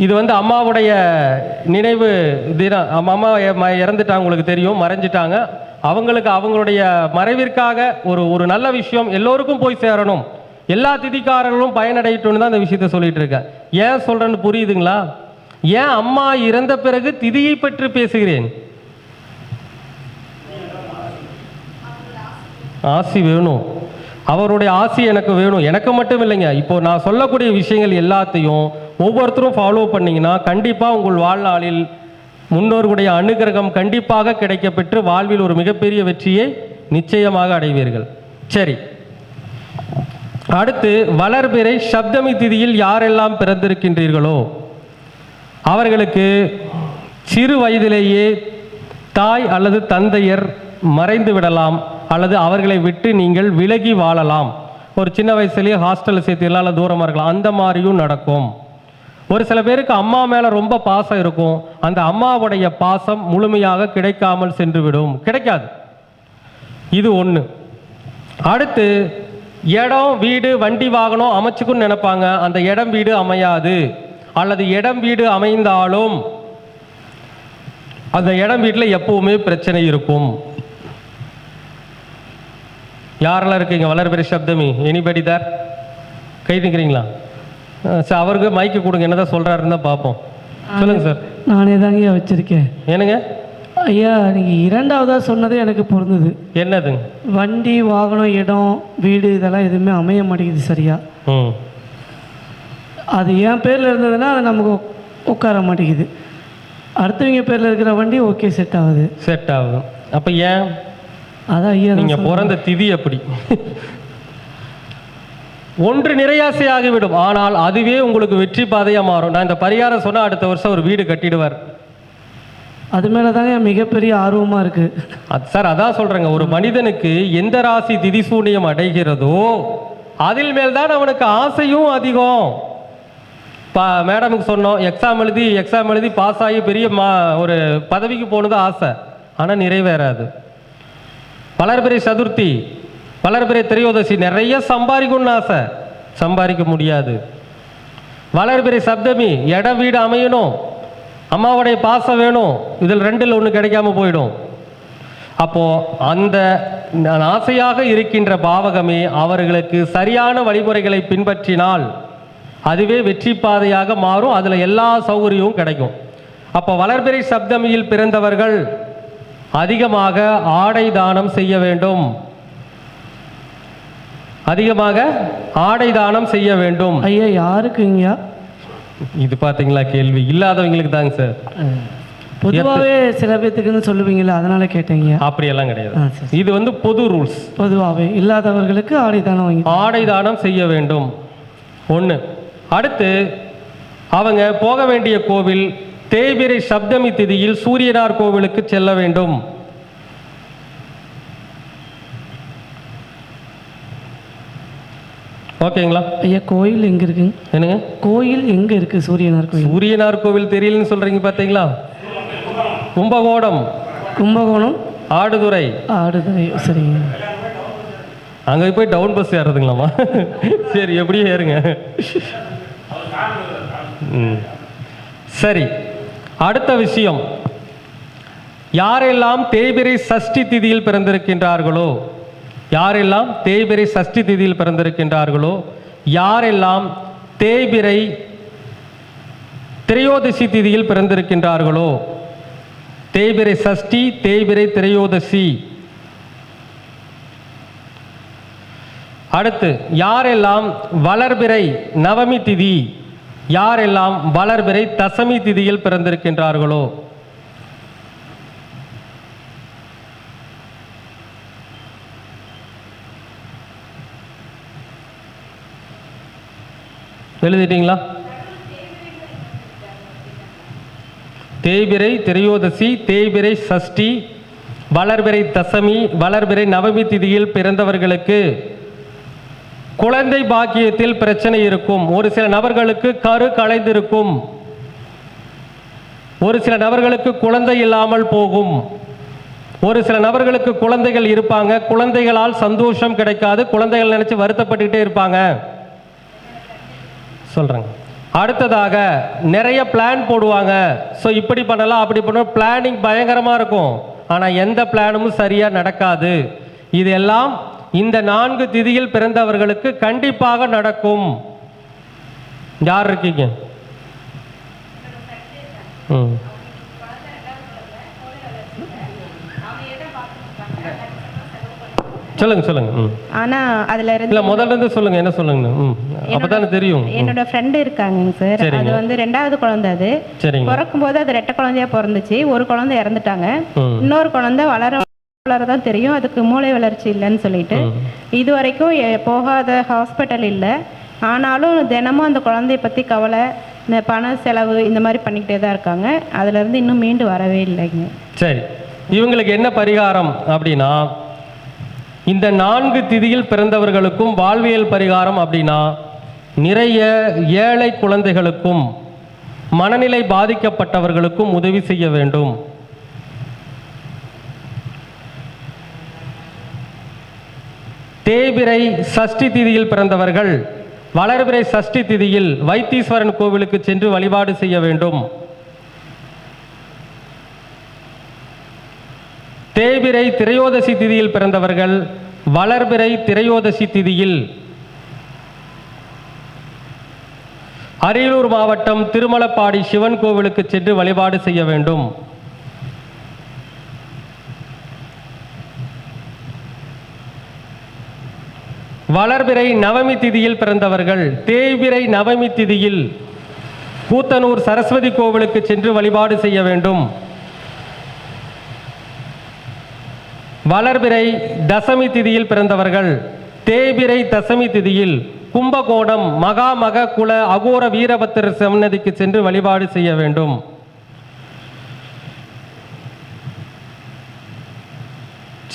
இது வந்து அம்மாவுடைய நினைவு தினம். அம்மா இறந்துட்டாங்க, உங்களுக்கு தெரியும், மறைஞ்சிட்டாங்க. அவங்களுடைய மறைவிற்காக ஒரு நல்ல விஷயம் எல்லோருக்கும் போய் சேரணும், எல்லா திதிக்காரர்களும் பயனடையட்டும்னு தான் இந்த விஷயத்த சொல்லிட்டு இருக்கேன். ஏன் சொல்றேன்னு புரியுதுங்களா? ஏன் அம்மா இறந்த பிறகு திதியை பற்றி பேசுகிறேன்? ஆசி வேணும், அவருடைய ஆசி எனக்கு வேணும். எனக்கு மட்டும் இல்லைங்க, இப்போ நான் சொல்லக்கூடிய விஷயங்கள் எல்லாத்தையும் ஒவ்வொருத்தரும் ஃபாலோ பண்ணிங்கன்னா கண்டிப்பாக உங்கள் வாழ்நாளில் முன்னோர்களுடைய அனுகிரகம் கண்டிப்பாக கிடைக்கப்பெற்று வாழ்வில் ஒரு மிகப்பெரிய வெற்றியை நிச்சயமாக அடைவீர்கள். சரி, அடுத்து வளர்பிறை சப்தமி திதியில் யாரெல்லாம் பிறந்திருக்கின்றீர்களோ அவர்களுக்கு சிறு வயதிலேயே தாய் அல்லது தந்தையர் மறைந்து விடலாம், அல்லது அவர்களை விட்டு நீங்கள் விலகி வாழலாம். ஒரு சின்ன வயசுலேயே ஹாஸ்டலில் சேர்த்துலாம், இல்லை தூரமாக இருக்கலாம். அந்த மாதிரியும் நடக்கும். ஒரு சில பேருக்கு அம்மா மேலே ரொம்ப பாசம் இருக்கும், அந்த அம்மாவுடைய பாசம் முழுமையாக கிடைக்காமல் சென்றுவிடும், கிடைக்காது. இது ஒன்று. அடுத்து இடம் வீடு வண்டி வாகனம் அமைச்சுக்குன்னு நினைப்பாங்க, அந்த இடம் வீடு அமையாது. அல்லது இடம் வீடு அமைந்தாலும் அந்த இடம் வீட்டில் எப்பவுமே பிரச்சனை இருக்கும். யாரெல்லாம் இருக்கீங்க வளர்பிறை சப்தமி? எனிபடி தார்? கை நிற்கிறீங்களா? சார் அவருக்கு மைக்கு கொடுங்க, என்னதான் சொல்கிறாருன்னு தான் பார்ப்போம். சொல்லுங்கள் சார். நானே தாங்க வச்சுருக்கேன். என்னங்க ஐயா, நீங்கள் இரண்டாவதாக சொன்னது எனக்கு பொருந்தது. என்னதுங்க? வண்டி வாகனம் இடம் வீடு இதெல்லாம் எதுவுமே அமைய மாட்டேங்குது சரியா. அது என் பேரில் இருந்ததுன்னா அது நமக்கு உட்கார மாட்டேங்குது. அடுத்தவங்க பேரில் இருக்கிற வண்டி ஓகே செட் ஆகுது. அப்போ ஏன்? அதான் ஐயா, நீங்கள் பிறந்த திதி அப்படி. ஒன்று நிறையாசை ஆகிவிடும், ஆனால் அதுவே உங்களுக்கு வெற்றி பாதையாக மாறும். நான் இந்த பரிகாரம் சொன்னால் அடுத்த வருஷம் ஒரு வீடு கட்டிடுவார். அது மேலே தாங்க மிகப்பெரிய ஆர்வமாக இருக்குது. சார் அதான் சொல்கிறேங்க, ஒரு மனிதனுக்கு எந்த ராசி திதி சூனியம் அடைகிறதோ அதில் மேல்தான் அவனுக்கு ஆசையும் அதிகம். மேடமுக்கு சொன்னோம், எக்ஸாம் எழுதி பாஸ் ஆகி பெரிய ஒரு பதவிக்கு போனது ஆசை, ஆனால் நிறைவேறாது. வளர்பிறை சதுர்த்தி, வளர்பிறை திரையோதசி நிறைய சம்பாதிக்கணும்னு ஆசை, சம்பாதிக்க முடியாது. வளர்பிறை சப்தமி இடம் வீடு அமையணும், அம்மாவுடைய பாசம் வேணும், இதில் ரெண்டில் ஒன்று கிடைக்காம போயிடும். அப்போது அந்த ஆசையாக இருக்கின்ற பாவகமே அவர்களுக்கு சரியான வழிமுறைகளை பின்பற்றினால் அதுவே வெற்றி பாதையாக மாறும், அதில் எல்லா சௌகரியமும் கிடைக்கும். அப்போ வளர்பிறை சப்தமியில் பிறந்தவர்கள் அதிகமாக ஆடை தானம் செய்ய வேண்டும், அதிகமாக ஆடை தானம் செய்ய வேண்டும். ஐயா யாருக்குங்கய்யா இது பார்த்தீங்களா கேள்வி, இல்லாதவங்களுக்கு தாங்க சார். பொதுவாகவே சில பேர்த்துக்குன்னு சொல்லுவீங்களா, அதனால கேட்டீங்க. அப்படியெல்லாம் கிடையாது, இது பொது ரூல்ஸ். பொதுவாகவே இல்லாதவர்களுக்கு ஆடை தானம் வாங்கி ஆடை தானம் செய்ய வேண்டும் ஒன்று. அடுத்து அவங்க போக வேண்டிய கோவில் தேய்பிறை சப்தமி திதியில் சூரியனார் கோவிலுக்கு செல்ல வேண்டும். ஓகேங்களா ஐயா? கோயில் எங்க இருக்குங்க? என்னங்க கோயில் எங்க இருக்கு? சூரியனார் கோயில். சூரியனார் கோவில் தெரியலன்னு சொல்றீங்க பார்த்தீங்களா? கும்பகோணம். கும்பகோணம் ஆடுதுறை. ஆடுதுறை, சரிங்க. அங்கே போய் டவுன் பஸ் ஏறுறதுங்களாமா? சரி, எப்படியும் ஏறுங்க. சரி, அடுத்த விஷயம், யாரெல்லாம் தேய்பிறை சஷ்டி திதியில் பிறந்திருக்கின்றார்களோ, யாரெல்லாம் தேய்பிறை சஷ்டி திதியில் பிறந்திருக்கின்றார்களோ, யாரெல்லாம் தேய்பிறை திரையோதசி திதியில் பிறந்திருக்கின்றார்களோ, தேய்பிறை சஷ்டி தேய்பிறை திரையோதசி. அடுத்து யாரெல்லாம் வளர்பிறை நவமி திதி, யாரெல்லாம் வளர்பிறை தசமி திதியில் பிறந்திருக்கின்றார்களோ, எழுதிட்டீங்களா? தேய்பிறை திரையோதசி, தேய்பிறை சஷ்டி, வளர்பிறை தசமி, வளர்பிறை நவமி திதியில் பிறந்தவர்களுக்கு குழந்தை பாக்கியத்தில் பிரச்சனை இருக்கும். ஒரு சில நபர்களுக்கு கரு கலைந்திருக்கும், ஒரு சில நபர்களுக்கு குழந்தை இல்லாமல் போகும், ஒரு சில நபர்களுக்கு குழந்தைகள் இருப்பாங்க, குழந்தைகளால் சந்தோஷம் கிடைக்காது, குழந்தைகள் நினைச்சு வருத்தப்பட்டுக்கிட்டே இருப்பாங்க. சொல்றேங்க. அடுத்ததாக நிறைய பிளான் போடுவாங்க. ஸோ இப்படி பண்ணலாம் அப்படி பண்ணலாம், பிளானிங் பயங்கரமாக இருக்கும், ஆனால் எந்த பிளானும் சரியாக நடக்காது. இதெல்லாம் இந்த 4 திதியில் பிறந்தவர்களுக்கு கண்டிப்பாக நடக்கும். யார் இருக்கீங்க? சொல்லுங்க சொல்லுங்க. ஆனா அதுல இல்ல முதல்ல இருந்து சொல்லுங்க, என்ன சொல்லுங்க. அப்பதானே தெரியும். என்னோட ஃப்ரெண்ட் இருக்காங்க சார், அது 2வது குழந்தை. அது பிறக்கும் போது அது ரெட்டை குழந்தையா பிறந்துச்சு, ஒரு குழந்தை இறந்துட்டாங்க, இன்னொரு குழந்தை வளரதான் தெரியும், அதுக்கு மூளை வளர்ச்சி இல்லைன்னு சொல்லிட்டு இது வரைக்கும் போகாத ஹாஸ்பிட்டல் இல்லை. ஆனாலும் தினமும் அந்த குழந்தைய பற்றி கவலை, இந்த பண செலவு இந்த மாதிரி பண்ணிக்கிட்டே தான் இருக்காங்க. அதுலேருந்து இன்னும் மீண்டு வரவே இல்லைங்க. சரி, இவங்களுக்கு என்ன பரிகாரம் அப்படின்னா, இந்த 4 திதியில் பிறந்தவர்களுக்கும் வாழ்வியல் பரிகாரம் அப்படின்னா, நிறைய ஏழை குழந்தைகளுக்கும் மனநிலை பாதிக்கப்பட்டவர்களுக்கும் உதவி செய்ய வேண்டும். தேய்பிறை சஷ்டி திதியில் பிறந்தவர்கள் வளர்பிறை சஷ்டி திதியில் வைத்தீஸ்வரன் கோவிலுக்கு சென்று வழிபாடு செய்ய வேண்டும். தேய்பிறை திரையோதசி திதியில் பிறந்தவர்கள் வளர்பிறை திரையோதசி திதியில் அரியலூர் மாவட்டம் திருமலப்பாடி சிவன் கோவிலுக்கு சென்று வழிபாடு செய்ய வேண்டும். வளர்பிறை நவமி திதியில் பிறந்தவர்கள் தேய்பிறை நவமி திதியில் கூத்தனூர் சரஸ்வதி கோவிலுக்கு சென்று வழிபாடு செய்ய வேண்டும். வளர்பிறை தசமி திதியில் பிறந்தவர்கள் தேய்பிறை தசமி திதியில் கும்பகோணம் மகாமக குல அகோர வீரபத்திர சன்னதிக்கு சென்று வழிபாடு செய்ய வேண்டும்.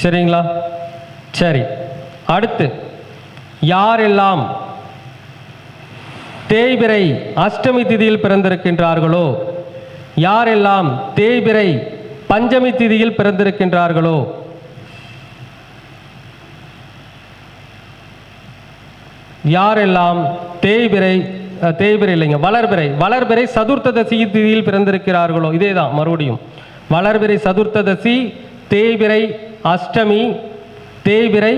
சரிங்களா? சரி, அடுத்து யாரெல்லாம் தேய்பிறை அஷ்டமி திதியில் பிறந்திருக்கின்றார்களோ, யாரெல்லாம் தேய்பிறை பஞ்சமி திதியில் பிறந்திருக்கின்றார்களோ, யாரெல்லாம் தேய்பிறை இல்லைங்க வளர்பிறை சதுர்த்த தசி திதியில் பிறந்திருக்கிறார்களோ, இதே தான் மறுபடியும் வளர்பிறை சதுர்த்த தசி, தேய்பிறை அஷ்டமி, தேய்பிறை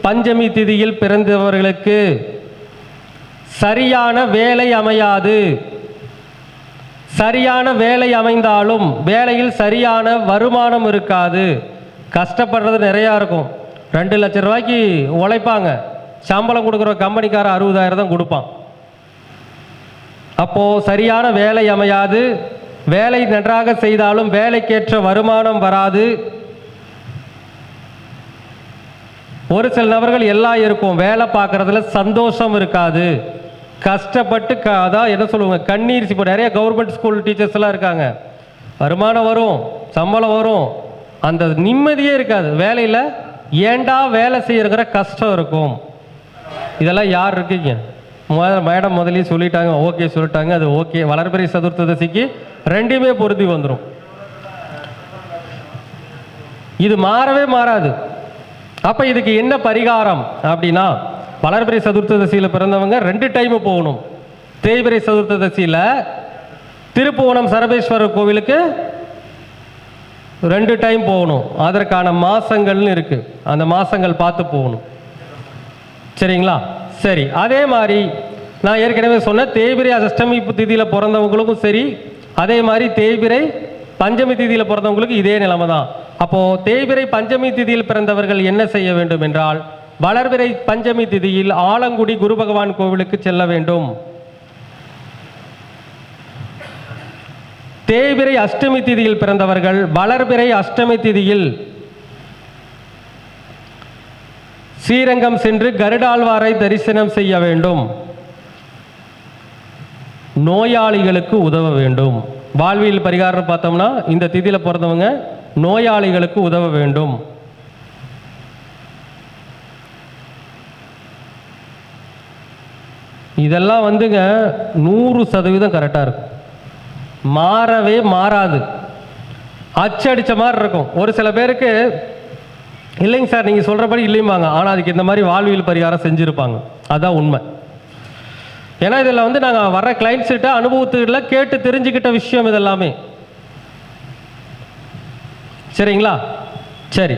பஞ்சமி திதியில் பிறந்தவர்களுக்கு சரியான வேலை அமையாது. சரியான வேலை அமைந்தாலும் வேலையில் சரியான வருமானம் இருக்காது. கஷ்டப்படுறது நிறையா இருக்கும். 2 லட்சம் ரூபாய்க்கு உழைப்பாங்க, சம்பளம் கொடுக்குற கம்பெனிக்கார 60,000 தான் கொடுப்பான். அப்போது சரியான வேலை அமையாது. வேலை நன்றாக செய்தாலும் வேலைக்கேற்ற வருமானம் வராது. ஒரு சில நபர்கள் எல்லாம் இருக்கும், வேலை பார்க்குறதுல சந்தோஷம் இருக்காது. கஷ்டப்பட்டு அதான் என்ன சொல்லுவாங்க, கண்ணீர். இப்போ நிறைய கவர்மெண்ட் ஸ்கூல் டீச்சர்ஸ் எல்லாம் இருக்காங்க, வருமானம் வரும், சம்பளம் வரும், அந்த நிம்மதியே இருக்காது. வேலையில் ஏண்டா வேலை செய்யறங்கிற கஷ்டம் இருக்கும். இதெல்லாம் யார் இருக்கீங்க? மேடம் முதலே சொல்லிட்டாங்க, ஓகே சொல்லிட்டாங்க, அது ஓகே. வளர்பிறை சதுர்த்த தசிக்கு 2மே பொருத்தி வந்துடும். இது மாறவே மாறாது. அப்போ இதுக்கு என்ன பரிகாரம் அப்படின்னா, வளர்பிறை சதுர்த்த தசியில் பிறந்தவங்க 2 டைம் போகணும். தேய்பிறை சதுர்த்த தசியில் திருப்புவனம் சரபேஸ்வரர் கோவிலுக்கு 2 டைம் போகணும். அதற்கான மாசங்கள்னு இருக்கு, அந்த மாசங்கள் பார்த்து போகணும். சரிங்களா? சரி. அதே மாதிரி நான் ஏற்கனவே சொன்ன தேய்பிறை அஷ்டமி திதியில் பிறந்தவங்களுக்கும் சரி, அதே மாதிரி தேய்பிறை பஞ்சமி திதியில் பிறந்தவங்களுக்கு இதே நிலைமை தான். அப்போது தேய்பிறை பஞ்சமி திதியில் பிறந்தவர்கள் என்ன செய்ய வேண்டும் என்றால், வளர்பிறை பஞ்சமி திதியில் ஆலங்குடி குரு பகவான் கோவிலுக்கு செல்ல வேண்டும். தேய்பிறை அஷ்டமி திதியில் பிறந்தவர்கள் வளர்பிறை அஷ்டமி திதியில் ஸ்ரீரங்கம் சென்று கருடாழ்வாரை தரிசனம் செய்ய வேண்டும். நோயாளிகளுக்கு உதவ வேண்டும். வாழ்வியல் பரிகாரம் பார்த்தோம்னா, இந்த திதியில் பிறந்தவங்க நோயாளிகளுக்கு உதவ வேண்டும். இதெல்லாம் வந்துங்க 100% கரெக்டாக இருக்கும், மாறவே மாறாது. அச்சடித்த மாதிரி இருக்கும். ஒரு சில பேருக்கு இல்லைங்க சார் நீங்கள் சொல்கிறபடி இல்லைம்பாங்க, ஆனால் அதுக்கு இந்த மாதிரி வாழ்வியல் பரிகாரம் செஞ்சுருப்பாங்க. அதுதான் உண்மை. ஏன்னா இதில் வந்து நாங்கள் வர்ற கிளைண்ட்ஸ்கிட்ட அனுபவத்துல கேட்டு தெரிஞ்சுக்கிட்ட விஷயம் இதெல்லாமே. சரிங்களா? சரி.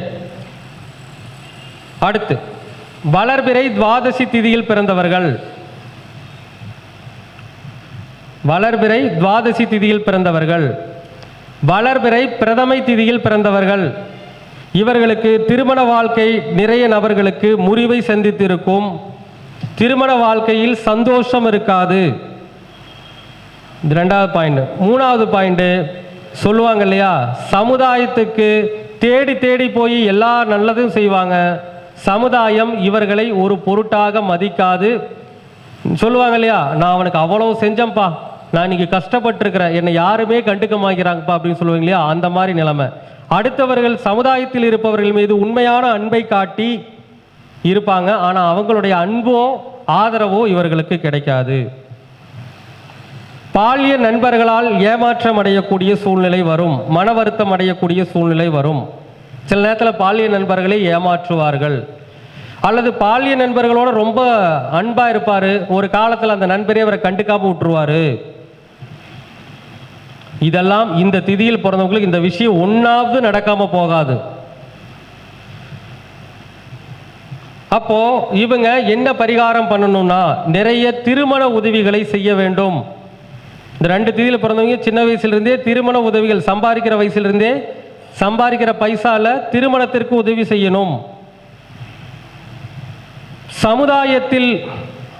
அடுத்து வளர்பிறை துவாதசி திதியில் பிறந்தவர்கள், வளர்பிறை துவாதசி திதியில் பிறந்தவர்கள், வளர்பிறை பிரதமை திதியில் பிறந்தவர்கள், இவர்களுக்கு திருமண வாழ்க்கை நிறைய நபர்களுக்கு முறிவை சந்தித்திருக்கும். திருமண வாழ்க்கையில் சந்தோஷம் இருக்காது. இது 2வது பாயிண்ட். 3வது பாயிண்ட் சொல்லுவாங்க இல்லையா, சமுதாயத்துக்கு தேடி தேடி போய் எல்லா நல்லதும் செய்வாங்க, சமுதாயம் இவர்களை ஒரு பொருட்டாக மதிக்காது. சொல்லுவாங்க இல்லையா, நான் அவனுக்கு அவ்வளோ செஞ்சேன்ப்பா, நான் இன்னைக்கு கஷ்டப்பட்டுருக்கிறேன், என்னை யாருமே கண்டுக்க மாட்டேங்கிறாங்கப்பா அப்படின்னு சொல்லுவாங்க இல்லையா, அந்த மாதிரி நிலைமை. அடுத்தவர்கள் சமுதாயத்தில் இருப்பவர்கள் மீது உண்மையான அன்பை காட்டி இருப்பாங்க, ஆனால் அவங்களுடைய அன்போ ஆதரவோ இவர்களுக்கு கிடைக்காது. பாலிய நண்பர்களால் ஏமாற்றம் அடையக்கூடிய சூழ்நிலை வரும், மன வருத்தம் அடையக்கூடிய சூழ்நிலை வரும். சில நேரத்தில் பாலிய நண்பர்களை ஏமாற்றுவார்கள், அல்லது பாலிய நண்பர்களோட ரொம்ப அன்பாக இருப்பார், ஒரு காலத்தில் அந்த நண்பரே அவரை கண்டுக்காம விட்டுருவார். இதெல்லாம் இந்த திதியில் பிறந்தவங்களுக்கு இந்த விஷயம் ஒன்றாவது நடக்காமல் போகாது. அப்போ இவங்க என்ன பரிகாரம் பண்ணணும்னா, நிறைய திருமண உதவிகளை செய்ய வேண்டும். இந்த 2 திதியில் பிறந்தவங்க சின்ன வயசுலேருந்தே திருமண உதவிகள், சம்பாதிக்கிற வயசுலேருந்தே சம்பாதிக்கிற பைசால திருமணத்திற்கு உதவி செய்யணும். சமுதாயத்தில்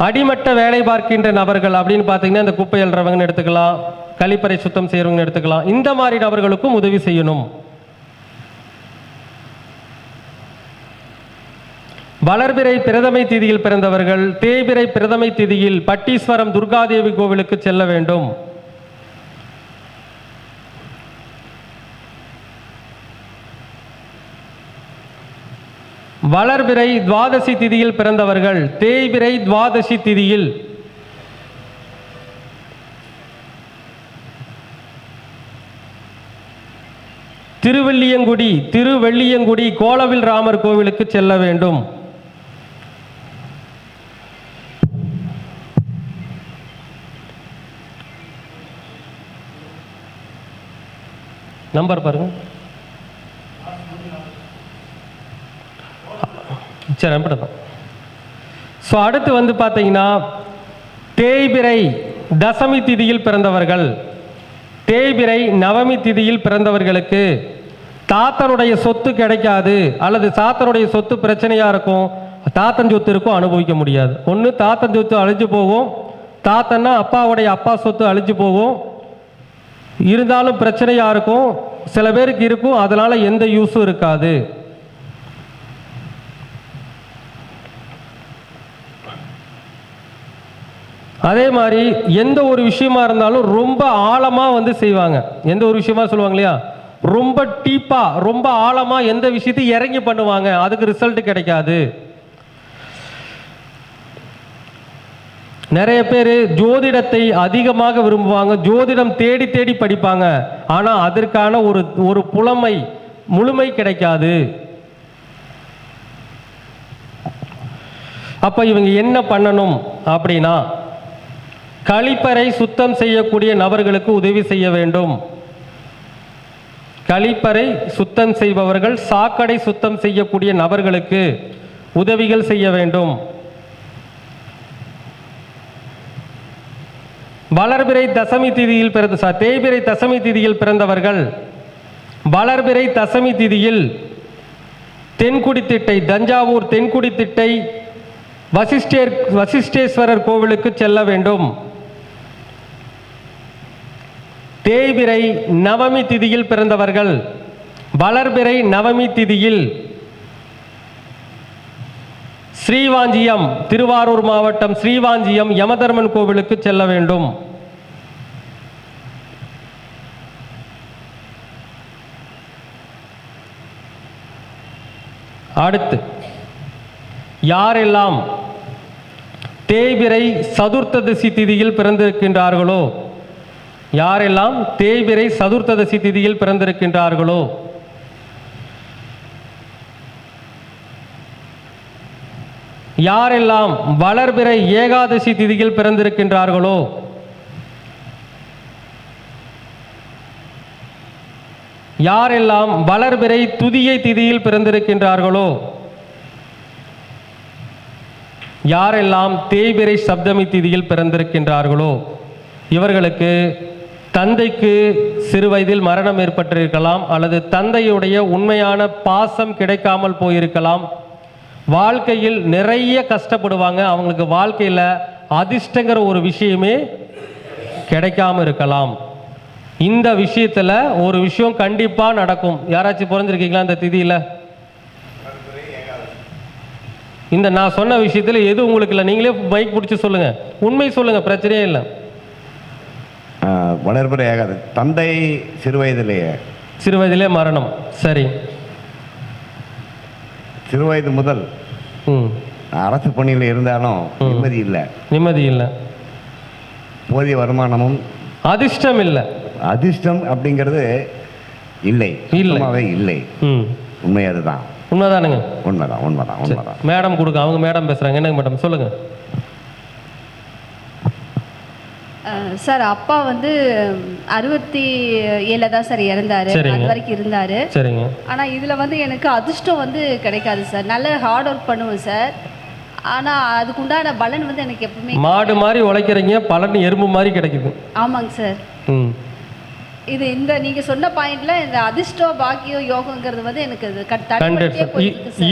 அடிமட்ட வேலை பார்க்கின்ற நபர்கள் அப்படின்னு பார்த்தீங்கன்னா, இந்த குப்பை அள்ளுறவங்கன்னு எடுத்துக்கலாம், கழிப்பறை சுத்தம் செய்கிறவங்கன்னு எடுத்துக்கலாம், இந்த மாதிரி நபர்களுக்கும் உதவி செய்யணும். வளர்பிறை பிரதமை திதியில் பிறந்தவர்கள் தேய்பிறை பிரதமை திதியில் பட்டீஸ்வரம் துர்காதேவி கோவிலுக்கு செல்ல வேண்டும். வளர்பிறை துவாதசி திதியில் பிறந்தவர்கள் தேய்பிறை துவாதசி திதியில் திருவெள்ளியங்குடி கோலவில் ராமர் கோவிலுக்கு செல்ல வேண்டும். நம்பர் பாருங்க. சரி, அப்படிதான். ஸோ அடுத்து வந்து பார்த்தீங்கன்னா தேய்பிறை தசமி திதியில் பிறந்தவர்கள், தேய்பிறை நவமி திதியில் பிறந்தவர்களுக்கு தாத்தனுடைய சொத்து கிடைக்காது, அல்லது தாத்தனுடைய சொத்து பிரச்சனையாக இருக்கும், தாத்தன் சொத்து இருக்கும், அனுபவிக்க முடியாது. ஒன்று தாத்தன் சொத்து அழிஞ்சு போகும், தாத்தன்னா அப்பாவுடைய அப்பா சொத்து அழிஞ்சு போகும், இருந்தாலும் பிரச்சனையாக இருக்கும், சில பேருக்கு இருக்கும், அதனால் எந்த யூஸும் இருக்காது. அதே மாதிரி எந்த ஒரு விஷயமா இருந்தாலும் ரொம்ப ஆழமாக வந்து செய்வாங்க. எந்த ஒரு விஷயமா சொல்லுவாங்க இல்லையா, ரொம்ப டீப்பாக ரொம்ப ஆழமாக எந்த விஷயத்தையும் இறங்கி பண்ணுவாங்க, அதுக்கு ரிசல்ட் கிடைக்காது. நிறைய பேர் ஜோதிடத்தை அதிகமாக விரும்புவாங்க, ஜோதிடம் தேடி தேடி படிப்பாங்க, ஆனால் அதற்கான ஒரு புலமை முழுமை கிடைக்காது. அப்போ இவங்க என்ன பண்ணணும் அப்படின்னா, கழிப்பறை சுத்தம் செய்யக்கூடிய நபர்களுக்கு உதவி செய்ய வேண்டும். கழிப்பறை சுத்தம் செய்பவர்கள் சாக்கடை சுத்தம் செய்யக்கூடிய நபர்களுக்கு உதவிகள் செய்ய வேண்டும். வளர்பிறை தசமி திதியில் தேய்பிறை தசமி திதியில் பிறந்தவர்கள் வளர்பிறை தசமி திதியில் தென்குடித்திட்டை, தஞ்சாவூர் தென்குடித்திட்டை வசிஷ்டேஸ்வரர் கோவிலுக்கு செல்ல வேண்டும். தேய்பிறை நவமி திதியில் பிறந்தவர்கள் வளர்பிறை நவமி திதியில் ஸ்ரீவாஞ்சியம், திருவாரூர் மாவட்டம் ஸ்ரீவாஞ்சியம் யமதர்மன் கோவிலுக்கு செல்ல வேண்டும். அடுத்து யாரெல்லாம் தேய்பிறை சதுர்த்ததசி திதியில் பிறந்திருக்கின்றார்களோ, யாரெல்லாம் தேய்பிறை சதுர்த்ததசி திதியில் பிறந்திருக்கின்றார்களோ, யாரெல்லாம் வளர்பிறை ஏகாதசி திதியில் பிறந்திருக்கின்றார்களோ, யாரெல்லாம் வளர்பிறை துதியை திதியில் பிறந்திருக்கின்றார்களோ, யாரெல்லாம் தேய்பிறை சப்தமி திதியில் பிறந்திருக்கின்றார்களோ, இவர்களுக்கு தந்தைக்கு சிறு வயதில் மரணம் ஏற்பட்டிருக்கலாம், அல்லது தந்தையுடைய உண்மையான பாசம் கிடைக்காமல் போயிருக்கலாம், வாழ்க்கையில் நிறைய கஷ்டப்படுவாங்க, அவங்களுக்கு வாழ்க்கையில் அதிர்ஷ்டங்கிற ஒரு விஷயமே கிடைக்காம இருக்கலாம். இந்த விஷயத்தில் ஒரு விஷயம் கண்டிப்பாக நடக்கும். யாராச்சும் பிறந்திருக்கீங்களா இந்த திதியில்? இந்த நான் சொன்ன விஷயத்தில் எது உங்களுக்கு இல்லை, நீங்களே மைக் பிடிச்சி சொல்லுங்க, உண்மை சொல்லுங்க, பிரச்சனையே இல்லை. வளர்பிறை ஏகாதசி, தந்தை சிறு வயதிலே மரணம். சரி, சிறு வயது முதல் அரசு பணியில் இருந்தாலும் நிம்மதி இல்லை, போதிய வருமானமும் அதிர்ஷ்டம் இல்லை. அதிர்ஷ்டம் அப்படிங்கிறது இல்லை, உண்மை அதுதான். உண்மைதானுங்க? உண்மைதான். மேடம் கொடுக்க, அவங்க மேடம் பேசுறாங்க. என்னங்க மேடம் சொல்லுங்க. சார், அப்பா வந்து 67 தான் சார் இறந்தாரு. அது வரைக்கும் இருந்தாரு. சரிங்க. ஆனா இதுல வந்து எனக்கு அதிர்ஷ்டம் வந்து கிடைக்காது சார். நல்ல ஹார்ட் ஒர்க் பண்ணுவேன் சார், ஆனா அதுக்கு உண்டான பலன் வந்து எனக்கு எப்பவுமே மாடு மாதிரி உழைக்கிறீங்க, பலன் எறும்பு மாதிரி கிடைக்குது. ஆமாங்க சார். இது இந்த நீங்க சொன்ன பாயிண்ட்ல இந்த அதிர்ஷ்டம் பாக்கியம் யோகங்கிறது வந்து எனக்கு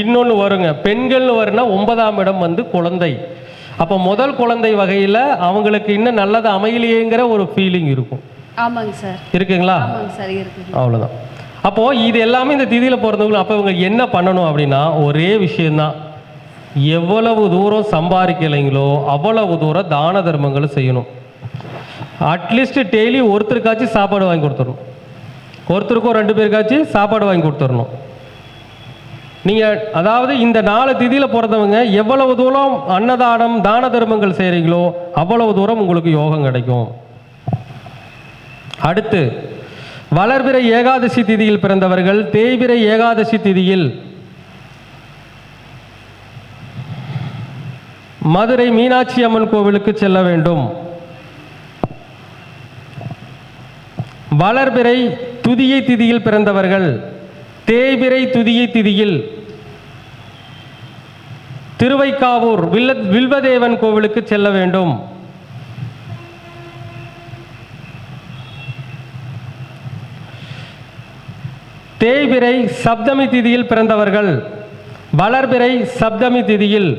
இன்னொன்னு வருங்க. பெண்கள் வருனா 9ஆம் இடம் வந்து குழந்தை. அப்போ முதல் குழந்தை வகையில் அவங்களுக்கு இன்னும் நல்லது அமையலையேங்கிற ஒரு ஃபீலிங் இருக்கும். ஆமாங்க சார். இருக்குங்களா? ஆமாங்க சார், இருக்கு. அவ்வளோதான். அப்போது இது எல்லாமே இந்த திதியில் பிறந்தவங்க அப்போ இவங்க என்ன பண்ணணும் அப்படின்னா, ஒரே விஷயந்தான், எவ்வளவு தூரம் சம்பாதிக்கலைங்களோ அவ்வளவு தூரம் தான தர்மங்களும் செய்யணும். அட்லீஸ்ட் டெய்லி ஒருத்தருக்காச்சும் சாப்பாடு வாங்கி கொடுத்துடணும், ஒருத்தருக்கோ 2 பேருக்காச்சும் சாப்பாடு வாங்கி கொடுத்துடணும். நீங்கள் அதாவது இந்த 4 திதியில் பிறந்தவங்க எவ்வளவு தூரம் அன்னதானம் தான தர்மங்கள் செய்கிறீங்களோ அவ்வளவு தூரம் உங்களுக்கு யோகம் கிடைக்கும். அடுத்து வளர்பிறை ஏகாதசி திதியில் பிறந்தவர்கள் தேய்பிறை ஏகாதசி திதியில் மதுரை மீனாட்சி அம்மன் கோவிலுக்கு செல்ல வேண்டும். வளர்பிறை துதியை திதியில் பிறந்தவர்கள் தேய்பிறை துதியை திதியில் திருவைக்காவூர் வில்வதேவன் கோவிலுக்கு செல்ல வேண்டும். தேய்பிறை சப்தமி திதியில் பிறந்தவர்கள் வளர்பிறை சப்தமி திதியில்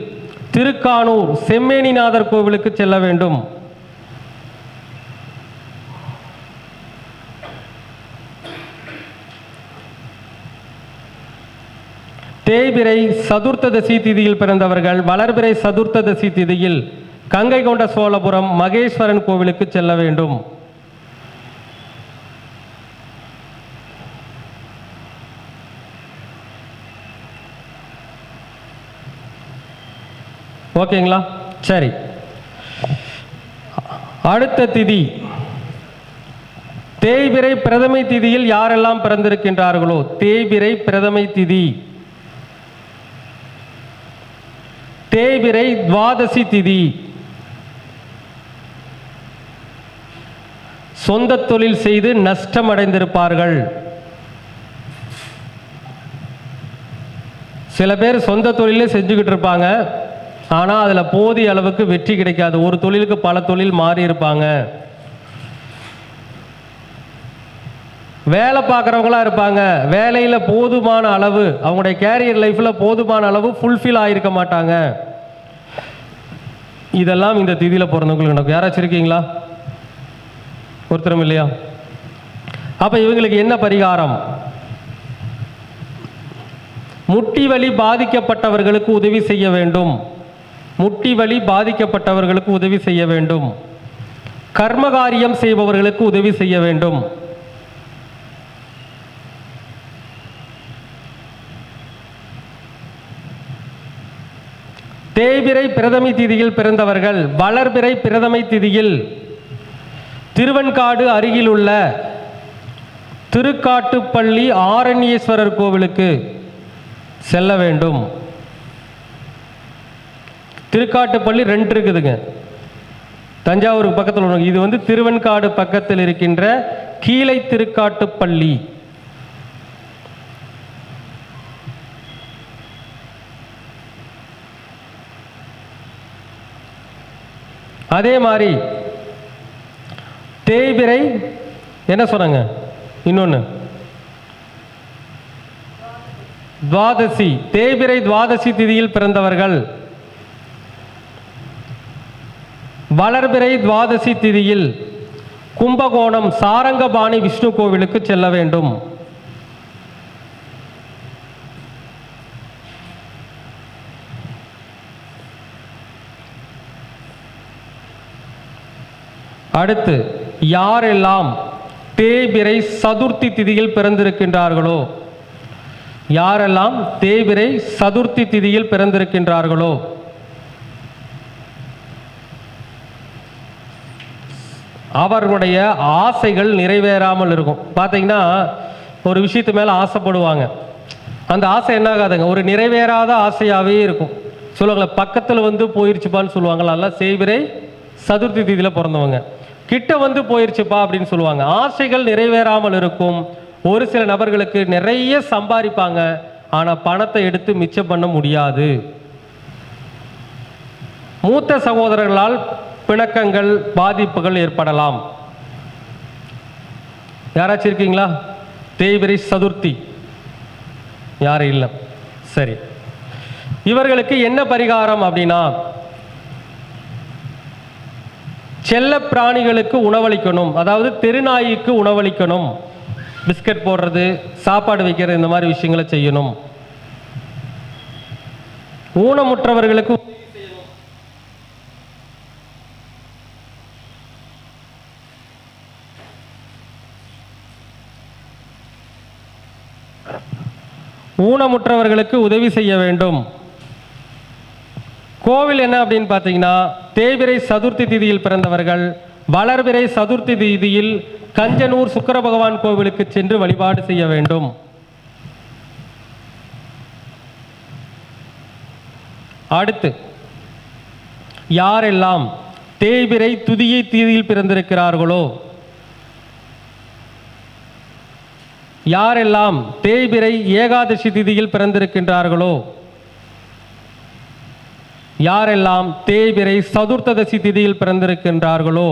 திருக்கானூர் செம்மேனிநாதர் கோவிலுக்கு செல்ல வேண்டும். தேய்பிறை சதுர்த்ததசி திதியில் பிறந்தவர்கள் வளர்பிறை சதுர்த்ததசி திதியில் கங்கை கொண்ட சோழபுரம் மகேஸ்வரன் கோவிலுக்கு செல்ல வேண்டும். ஓகேங்களா? சரி, அடுத்த திதி தேய்பிறை பிரதமை திதியில் யாரெல்லாம் பிறந்திருக்கின்றார்களோ தேய்பிறை பிரதமை திதி, தேய்பிறை துவாதசி திதி, சொந்த தொழில் செய்து நஷ்டம் அடைந்திருப்பார்கள். சில பேர் சொந்த தொழிலே செஞ்சுக்கிட்டு இருப்பாங்க, ஆனால் அதில் போதிய அளவுக்கு வெற்றி கிடைக்காது. ஒரு தொழிலுக்கு பல தொழில் மாறி இருப்பாங்க. வேலை பார்க்குறவங்களா இருப்பாங்க, வேலையில் போதுமான அளவு அவங்களுடைய கேரியர் லைஃப்பில் போதுமான அளவு ஃபுல்ஃபில் ஆகிருக்க மாட்டாங்க. இதெல்லாம் இந்த திதியில் பிறந்தவங்களுக்கு நடக்கும். யாராச்சும் இருக்கீங்களா? ஒருத்தரும் இல்லையா? அப்போ இவங்களுக்கு என்ன பரிகாரம்? முட்டி வலி பாதிக்கப்பட்டவர்களுக்கு உதவி செய்ய வேண்டும். முட்டி வலி பாதிக்கப்பட்டவர்களுக்கு உதவி செய்ய வேண்டும். கர்மகாரியம் செய்பவர்களுக்கு உதவி செய்ய வேண்டும். தேய்பிறை பிரதமை திதியில் பிறந்தவர்கள் வளர்பிறை பிரதமை திதியில் திருவெண்காடு அருகில் உள்ள திருக்காட்டுப்பள்ளி ஆரண்யேஸ்வரர் கோவிலுக்கு செல்ல வேண்டும். திருக்காட்டுப்பள்ளி 2 இருக்குதுங்க, தஞ்சாவூருக்கு பக்கத்தில் ஒன்று. இது திருவெண்காடு பக்கத்தில் இருக்கின்ற கீழை திருக்காட்டுப்பள்ளி. அதே மாதிரி தேய்பிறை என்ன சொன்னாங்க இன்னொன்று துவாதசி, தேய்பிறை துவாதசி திதியில் பிறந்தவர்கள் வளர்பிறை துவாதசி திதியில் கும்பகோணம் சாரங்கபாணி விஷ்ணு கோவிலுக்கு செல்ல வேண்டும். அடுத்து யாரெல்லாம் தேய்பிறை சதுர்த்தி திதியில் பிறந்திருக்கின்றார்களோ, யாரெல்லாம் தேய்பிறை சதுர்த்தி திதியில் பிறந்திருக்கின்றார்களோ அவர்களுடைய ஆசைகள் நிறைவேறாமல் இருக்கும். பார்த்தீங்கன்னா ஒரு விஷயத்து மேலே ஆசைப்படுவாங்க, அந்த ஆசை என்ன ஆகாதுங்க, ஒரு நிறைவேறாத ஆசையாகவே இருக்கும். சொல்லுவாங்களே பக்கத்தில் போயிருச்சுப்பான்னு சொல்லுவாங்களா, அதெல்லாம் தேய்பிறை சதுர்த்தி திதியில் பிறந்தவங்க. கிட்ட போயிருச்சுப்பா அப்படின்னு சொல்லுவாங்க. ஆசைகள் நிறைவேறாமல் இருக்கும். ஒரு சில நபர்களுக்கு நிறைய சம்பாதிப்பாங்க, ஆனால் பணத்தை எடுத்து மிச்சம் பண்ண முடியாது. மூத்த சகோதரர்களால் பிணக்கங்கள் பாதிப்புகள் ஏற்படலாம். யாராச்சும் இருக்கீங்களா? தேய்பிறை சதுர்த்தி யாரும் இல்லை. சரி, இவர்களுக்கு என்ன பரிகாரம் அப்படின்னா, செல்ல பிராணிகளுக்கு உணவளிக்கணும். அதாவது தெருநாய்க்கு உணவளிக்கணும். பிஸ்கட் போடுறது, சாப்பாடு வைக்கிறது, இந்த மாதிரி விஷயங்களை செய்யணும். ஊனமுற்றவர்களுக்கு உதவி செய்ய வேண்டும். கோவில் என்ன அப்படின்னு பார்த்தீங்கன்னா, தேய்பிறை சதுர்த்தி திதியில் பிறந்தவர்கள் வளர்பிறை சதுர்த்தி திதியில் கஞ்சனூர் சுக்கிர பகவான் கோவிலுக்கு சென்று வழிபாடு செய்ய வேண்டும். அடுத்து யாரெல்லாம் தேய்பிறை துதியை தீதியில் பிறந்திருக்கிறார்களோ, யாரெல்லாம் தேய்பிறை ஏகாதசி திதியில் பிறந்திருக்கின்றார்களோ, யாரெல்லாம் தேய்பிறை சதுர்த்ததசி திதியில் பிறந்திருக்கின்றார்களோ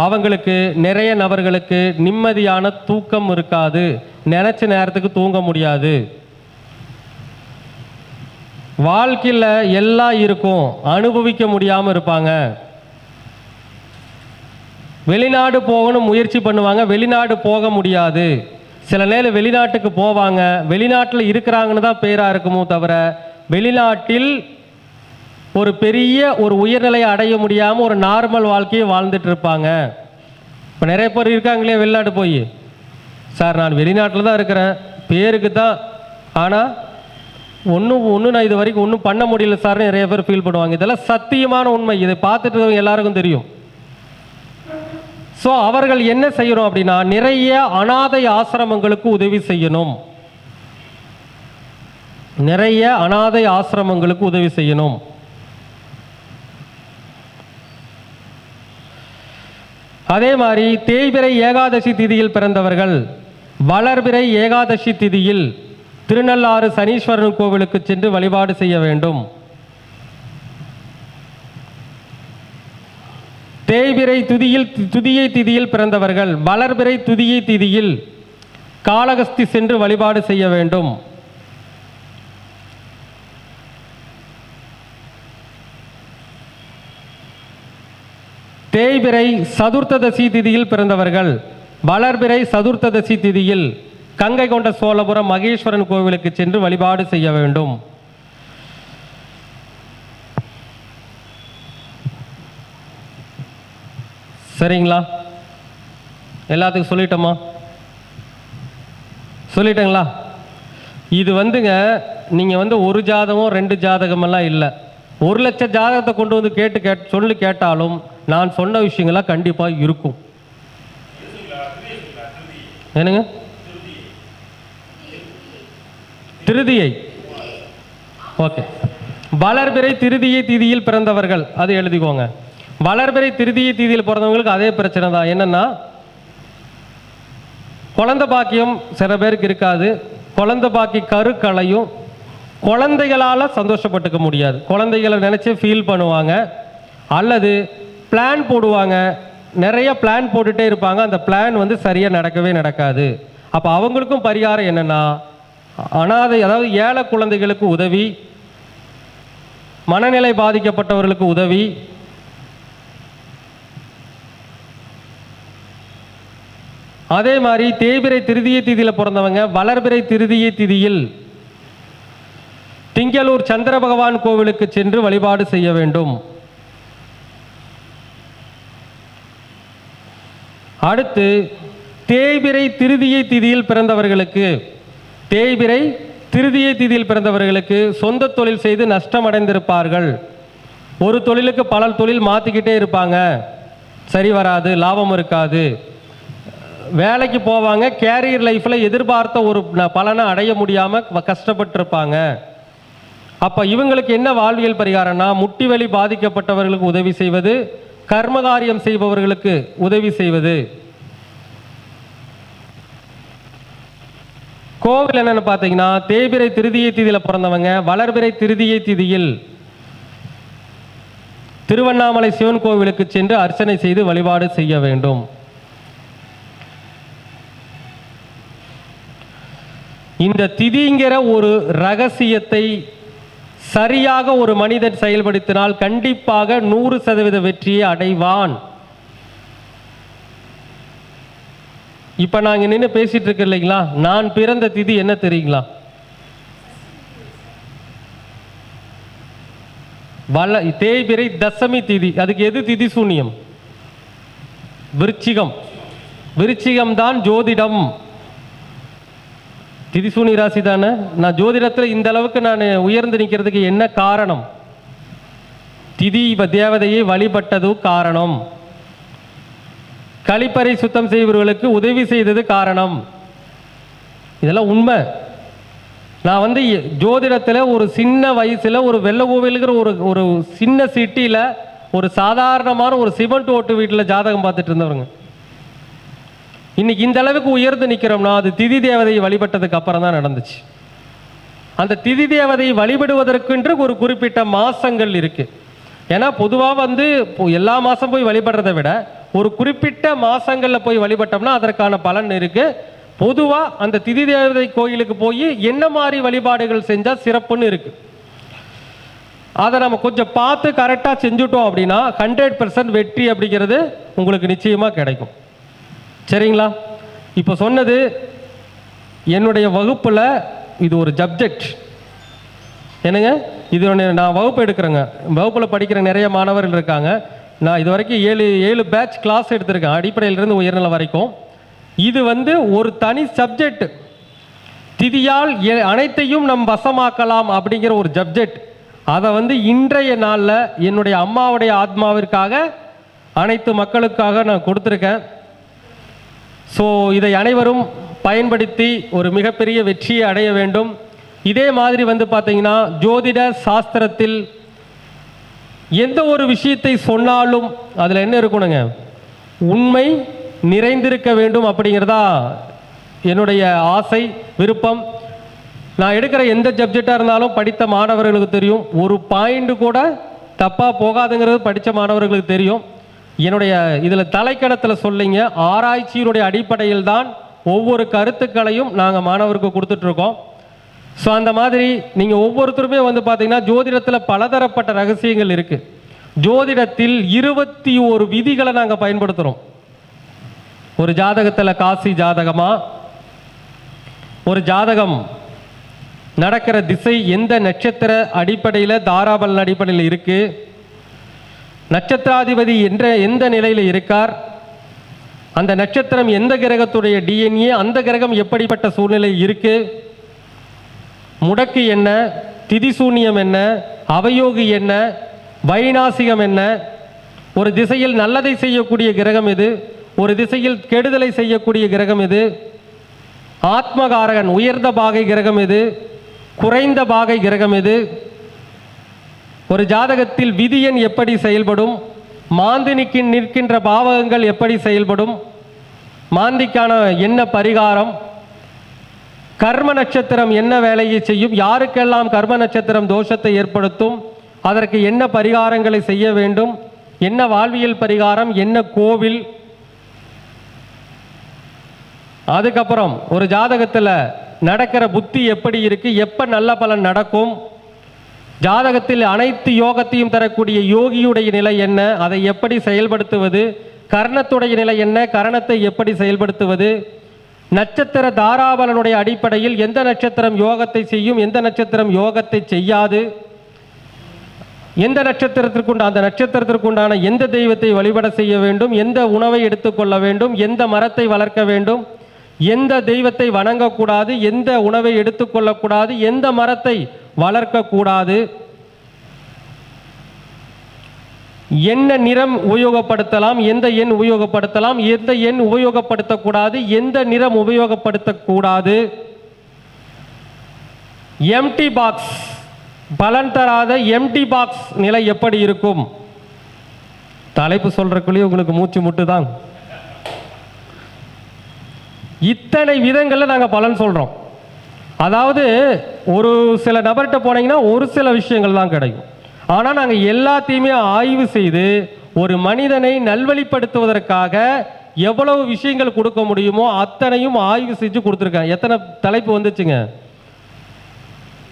அவங்களுக்கு நிறைய நபர்களுக்கு நிம்மதியான தூக்கம் இருக்காது, நினைச்ச நேரத்துக்கு தூங்க முடியாது. வாழ்க்கையில் எல்லாம் இருக்கும், அனுபவிக்க முடியாமல் இருப்பாங்க. வெளிநாடு போகணும் முயற்சி பண்ணுவாங்க, வெளிநாடு போக முடியாது. சில நேரம் வெளிநாட்டுக்கு போவாங்க, வெளிநாட்டில் இருக்கிறாங்கன்னு தான் பேராக இருக்குமோ தவிர வெளிநாட்டில் ஒரு பெரிய ஒரு உயர்நிலையை அடைய முடியாமல் ஒரு நார்மல் வாழ்க்கையை வாழ்ந்துட்டு இருப்பாங்க. இப்போ நிறைய பேர் இருக்காங்களே வெளிநாட்டு போய், சார் நான் வெளிநாட்டில் தான் இருக்கிறேன், பேருக்கு தான், ஆனால் ஒன்றும் நான் இது வரைக்கும் ஒன்றும் பண்ண முடியல சார்னு நிறைய பேர் ஃபீல் பண்ணுவாங்க. இதெல்லாம் சத்தியமான உண்மை, இதை பார்த்துட்டு எல்லாருக்கும் தெரியும். ஸோ அவர்கள் என்ன செய்யணும் அப்படின்னா, நிறைய அனாதை ஆசிரமங்களுக்கு உதவி செய்யணும், நிறைய அனாதை ஆசிரமங்களுக்கு உதவி செய்யணும். அதே மாதிரி தேய்பிறை ஏகாதசி திதியில் பிறந்தவர்கள் வளர்பிறை ஏகாதசி திதியில் திருநள்ளாறு சனீஸ்வரன் கோவிலுக்கு சென்று வழிபாடு செய்ய வேண்டும். தேய்பிறை துதியை திதியில் பிறந்தவர்கள் வளர்பிறை துதியை திதியில் காளகஸ்தி சென்று வழிபாடு செய்ய வேண்டும். தேய்பிறை சதுர்த்ததசி திதியில் பிறந்தவர்கள் வளர்பிறை சதுர்த்ததசி திதியில் கங்கை கொண்ட சோழபுரம் மகேஸ்வரன் கோவிலுக்கு சென்று வழிபாடு செய்ய வேண்டும். சரிங்களா? எல்லாத்துக்கும் சொல்லிட்டோமா? சொல்லிட்டங்களா? இது வந்துங்க, நீங்கள் ஒரு ஜாதகம் 2 ஜாதகமெல்லாம் இல்லை, 1 லட்சம் ஜாதகத்தை கொண்டு வந்து சொல்லி கேட்டாலும் நான் சொன்ன விஷயங்கள்லாம் கண்டிப்பாக இருக்கும். என்னங்க? திருதியை. ஓகே. வளர்பிறை திருதியை திதியில் பிறந்தவர்கள் அது எழுதிக்கோங்க. வளர்பிறை திருதியை திதியில் பிறந்தவங்களுக்கு அதே பிரச்சனை தான். என்னன்னா, குழந்தை பாக்கியம் சில பேருக்கு இருக்காது, குழந்தை பாக்கி கருக்களையும், குழந்தைகளால் சந்தோஷப்பட்டுக்க முடியாது, குழந்தைகளை நினச்சி ஃபீல் பண்ணுவாங்க, அல்லது பிளான் போடுவாங்க, நிறைய பிளான் போட்டுகிட்டே இருப்பாங்க, அந்த பிளான் சரியாக நடக்கவே நடக்காது. அப்போ அவங்களுக்கும் பரிகாரம் என்னென்னா, அனாதை அதாவது ஏழை குழந்தைகளுக்கு உதவி, மனநிலை பாதிக்கப்பட்டவர்களுக்கு உதவி, அதே மாதிரி தேய்பிறை திருதியை திதியில் பிறந்தவங்க வளர்பிறை திருதியை திதியில் திங்களூர் சந்திர பகவான் கோவிலுக்கு சென்று வழிபாடு செய்ய வேண்டும். அடுத்து தேய்பிறை திருதியை திதியில் பிறந்தவர்களுக்கு, தேய்பிறை திருதியை திதியில் பிறந்தவர்களுக்கு சொந்த தொழில் செய்து நஷ்டம் அடைந்திருப்பார்கள். ஒரு தொழிலுக்கு பல தொழில் மாற்றிக்கிட்டே இருப்பாங்க, சரி வராது, லாபம் இருக்காது. வேலைக்கு போவாங்க, கேரியர் லைஃப்பில் எதிர்பார்த்த ஒரு பலனை அடைய முடியாமல் கஷ்டப்பட்டிருப்பாங்க. அப்போ இவங்களுக்கு என்ன வாழ்வியல் பரிகாரம்னா, முட்டி வலி பாதிக்கப்பட்டவர்களுக்கு உதவி செய்வது, கர்மகாரியம் செய்பவர்களுக்கு உதவி செய்வது. கோவில் என்னன்னு பார்த்தீங்கன்னா, தேய்பிறை திருதியை திதியில் பிறந்தவங்க வளர்பிறை திருதியை திதியில் திருவண்ணாமலை சிவன் கோவிலுக்கு சென்று அர்ச்சனை செய்து வழிபாடு செய்ய வேண்டும். இந்த திதிங்கிற ஒரு ரகசியத்தை சரியாக ஒரு மனிதன் செயல்படுத்தினால் கண்டிப்பாக 100% வெற்றியை அடைவான். இப்போ நாங்கள் நின்று பேசிட்டு இருக்க இல்லைங்களா, நான் பிறந்த திதி என்ன தெரியுங்களா? தேய்பிறை தசமி திதி. அதுக்கு எது திதி சூன்யம்? விருச்சிகம். விருச்சிகம் தான் ஜோதிடம். திதிசூனி ராசி தானே. நான் ஜோதிடத்தில் இந்த அளவுக்கு நான் உயர்ந்து நிற்கிறதுக்கு என்ன காரணம்? திதி தேவதையை வழிபட்டது காரணம். கழிப்பறை சுத்தம் செய்பவர்களுக்கு உதவி செய்தது காரணம். இதெல்லாம் உண்மை. நான் வந்து ஜோதிடத்தில் ஒரு சின்ன வயசில் ஒரு வெள்ளக்கோவிலுங்கிற ஒரு சின்ன சிட்டியில் ஒரு சாதாரணமான ஒரு சிமெண்ட் ஓட்டு வீட்டில் ஜாதகம் பார்த்துட்டு இருந்தவருங்க. இன்னைக்கு இந்த அளவுக்கு உயர்ந்து நிற்கிறோம்னா அது திதி தேவதையை வழிபட்டதுக்கு அப்புறம் தான் நடந்துச்சு. அந்த திதி தேவதையை வழிபடுவதற்கென்று ஒரு குறிப்பிட்ட மாசங்கள் இருக்கு. ஏன்னா பொதுவாக வந்து எல்லா மாதம் போய் வழிபடுறதை விட ஒரு குறிப்பிட்ட மாசங்களில் போய் வழிபட்டோம்னா அதற்கான பலன் இருக்கு. பொதுவாக அந்த திதி தேவதை கோயிலுக்கு போய் என்ன மாதிரி வழிபாடுகள் செஞ்சால் சிறப்புன்னு இருக்கு. அதை நம்ம கொஞ்சம் பார்த்து கரெக்டாக செஞ்சுட்டோம் அப்படின்னா 100% வெற்றி அப்படிங்கிறது உங்களுக்கு நிச்சயமாக கிடைக்கும். சரிங்களா? இப்போ சொன்னது என்னுடைய வகுப்பில் இது ஒரு சப்ஜெக்ட். என்னங்க, இது நான் வகுப்பு எடுக்கிறேங்க. வகுப்பில் படிக்கிற நிறைய மாணவர்கள் இருக்காங்க. நான் இது வரைக்கும் 7 பேட்ச் கிளாஸ் எடுத்திருக்கேன், அடிப்படையிலிருந்து உயர்நிலை வரைக்கும். இது வந்து ஒரு தனி சப்ஜெக்ட். திதியால் அனைத்தையும் நம் வசமாக்கலாம் அப்படிங்கிற ஒரு சப்ஜெக்ட். அதை வந்து இன்றைய நாளில் என்னுடைய அம்மாவுடைய ஆத்மாவிற்காக அனைத்து மக்களுக்காக நான் கொடுத்துருக்கேன். ஸோ இதை அனைவரும் பயன்படுத்தி ஒரு மிகப்பெரிய வெற்றியை அடைய வேண்டும். இதே மாதிரி வந்து பார்த்தீங்கன்னா ஜோதிட சாஸ்திரத்தில் எந்த ஒரு விஷயத்தை சொன்னாலும் அதில் என்ன இருக்கணுங்க, உண்மை நிறைந்திருக்க வேண்டும் அப்படிங்கிறதா என்னுடைய ஆசை, விருப்பம். நான் எடுக்கிற எந்த சப்ஜெக்டாக இருந்தாலும் படித்த மாணவர்களுக்கு தெரியும், ஒரு பாயிண்ட் கூட தப்பாக போகாதுங்கிறது படித்த மாணவர்களுக்கு தெரியும். என்னுடைய இதில் தலைக்கணத்தில் சொல்லிங்க, ஆராய்ச்சியினுடைய அடிப்படையில் தான் ஒவ்வொரு கருத்துக்களையும் நாங்கள் மாணவருக்கு கொடுத்துட்ருக்கோம். ஸோ அந்த மாதிரி நீங்கள் ஒவ்வொருத்தருமே வந்து பார்த்தீங்கன்னா ஜோதிடத்தில் பலதரப்பட்ட ரகசியங்கள் இருக்குது. ஜோதிடத்தில் 21 விதிகளை நாங்கள் பயன்படுத்துகிறோம். ஒரு ஜாதகத்தில் காசி ஜாதகமா, ஒரு ஜாதகம் நடக்கிற திசை எந்த நட்சத்திர அடிப்படையில் தாராபலன் அடிப்படையில் இருக்குது, நட்சத்திராதிபதி எந்த நிலையில் இருக்கார், அந்த நட்சத்திரம் எந்த கிரகத்துடைய டிஎன்ஏ, அந்த கிரகம் எப்படிப்பட்ட சூழ்நிலை இருக்கு, முடக்கு என்ன, திதிசூன்யம் என்ன, அவயோகி என்ன, வைநாசிகம் என்ன, ஒரு திசையில் நல்லதை செய்யக்கூடிய கிரகம் எது, ஒரு திசையில் கெடுதலை செய்யக்கூடிய கிரகம் எது, ஆத்மகாரகன் உயர்ந்த பாகை கிரகம் எது, குறைந்த பாகை கிரகம் எது, ஒரு ஜாதகத்தில் விதியன் எப்படி செயல்படும், மாந்தினிக்கு நிற்கின்ற பாவகங்கள் எப்படி செயல்படும், மாந்திக்கான என்ன பரிகாரம், கர்ம நட்சத்திரம் என்ன வேலையை செய்யும், யாருக்கெல்லாம் கர்ம நட்சத்திரம் தோஷத்தை ஏற்படுத்தும், அதற்கு என்ன பரிகாரங்களை செய்ய வேண்டும், என்ன வாழ்வியல் பரிகாரம், என்ன கோவில். அதுக்கப்புறம் ஒரு ஜாதகத்தில் நடக்கிற புத்தி எப்படி இருக்கு, எப்போ நல்ல பலன் நடக்கும், ஜாதகத்தில் அனைத்து யோகத்தையும் தரக்கூடிய யோகியுடைய நிலை என்ன, அதை எப்படி செயல்படுத்துவது, கர்ணத்துடைய நிலை என்ன, கரணத்தை எப்படி செயல்படுத்துவது, நட்சத்திர தாராபலனுடைய அடிப்படையில் எந்த நட்சத்திரம் யோகத்தை செய்யும், எந்த நட்சத்திரம் யோகத்தை செய்யாது, எந்த அந்த நட்சத்திரத்திற்குண்டான எந்த தெய்வத்தை வழிபட செய்ய வேண்டும், எந்த உணவை எடுத்துக்கொள்ள வேண்டும், எந்த மரத்தை வளர்க்க வேண்டும், எந்த தெய்வத்தை வணங்கக்கூடாது, எந்த உணவை எடுத்துக்கொள்ளக்கூடாது, எந்த மரத்தை வளர்க்கக்கூடாது, என்ன நிறம் உபயோகப்படுத்தலாம், எந்த எண் உபயோகப்படுத்தலாம், எந்த எண் உபயோகப்படுத்தக்கூடாது, எந்த நிறம் உபயோகப்படுத்தக்கூடாது, எம்டி பாக்ஸ் பலன் தராத எம்டி பாக்ஸ் நிலை எப்படி இருக்கும். தலைப்பு சொல்றதுக்குள்ளேயே உங்களுக்கு மூச்சு முட்டுதான். இத்தனை விதங்களில் நாங்கள் பலன் சொல்கிறோம். அதாவது ஒரு சில நபர்கிட்ட போனீங்கன்னா ஒரு சில விஷயங்கள் தான் கிடைக்கும். ஆனால் நாங்கள் எல்லாத்தையுமே ஆய்வு செய்து ஒரு மனிதனை நல்வழிப்படுத்துவதற்காக எவ்வளவு விஷயங்கள் கொடுக்க முடியுமோ அத்தனையும் ஆய்வு செஞ்சு கொடுத்துருக்கேன். எத்தனை தலைப்பு வந்துச்சுங்க,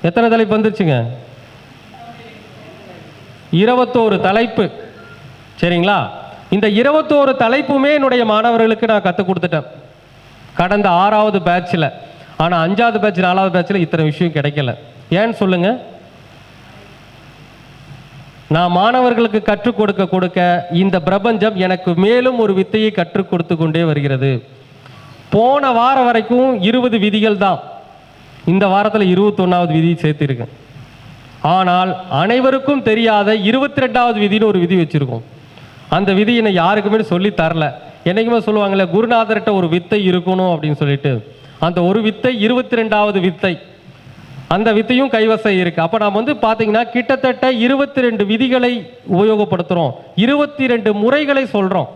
எத்தனை தலைப்பு வந்துருச்சுங்க? 21 தலைப்பு. சரிங்களா? இந்த 21 தலைப்புமே என்னுடைய மாணவர்களுக்கு நான் கற்றுக் கொடுத்துட்டேன் கடந்த 6வது பேட்சில். ஆனால் 5வது பேட்ச் 4வது பேட்சில் இத்தனை விஷயம் கிடைக்கல. ஏன்னு சொல்லுங்க? நான் மாணவர்களுக்கு கற்றுக் கொடுக்க கொடுக்க இந்த பிரபஞ்சம் எனக்கு மேலும் ஒரு வித்தையை கற்றுக் கொடுத்து கொண்டே வருகிறது. போன வாரம் வரைக்கும் 20 விதிகள் தான். இந்த வாரத்தில் 21வது விதி சேர்த்திருக்கேன். ஆனால் அனைவருக்கும் தெரியாத 22வது விதின்னு ஒரு விதி வச்சிருக்கோம். அந்த விதி என்னை யாருக்குமே சொல்லி தரல. என்னைக்குமே சொல்லுவாங்கல்ல, குருநாதர்கிட்ட ஒரு வித்தை இருக்கணும் அப்படின்னு சொல்லிட்டு. அந்த ஒரு வித்தை 22வது வித்தை, அந்த வித்தையும் கைவசம் இருக்கு. அப்போ நாம் வந்து பார்த்தீங்கன்னா கிட்டத்தட்ட 22 விதிகளை உபயோகப்படுத்துகிறோம், 22 முறைகளை சொல்கிறோம்.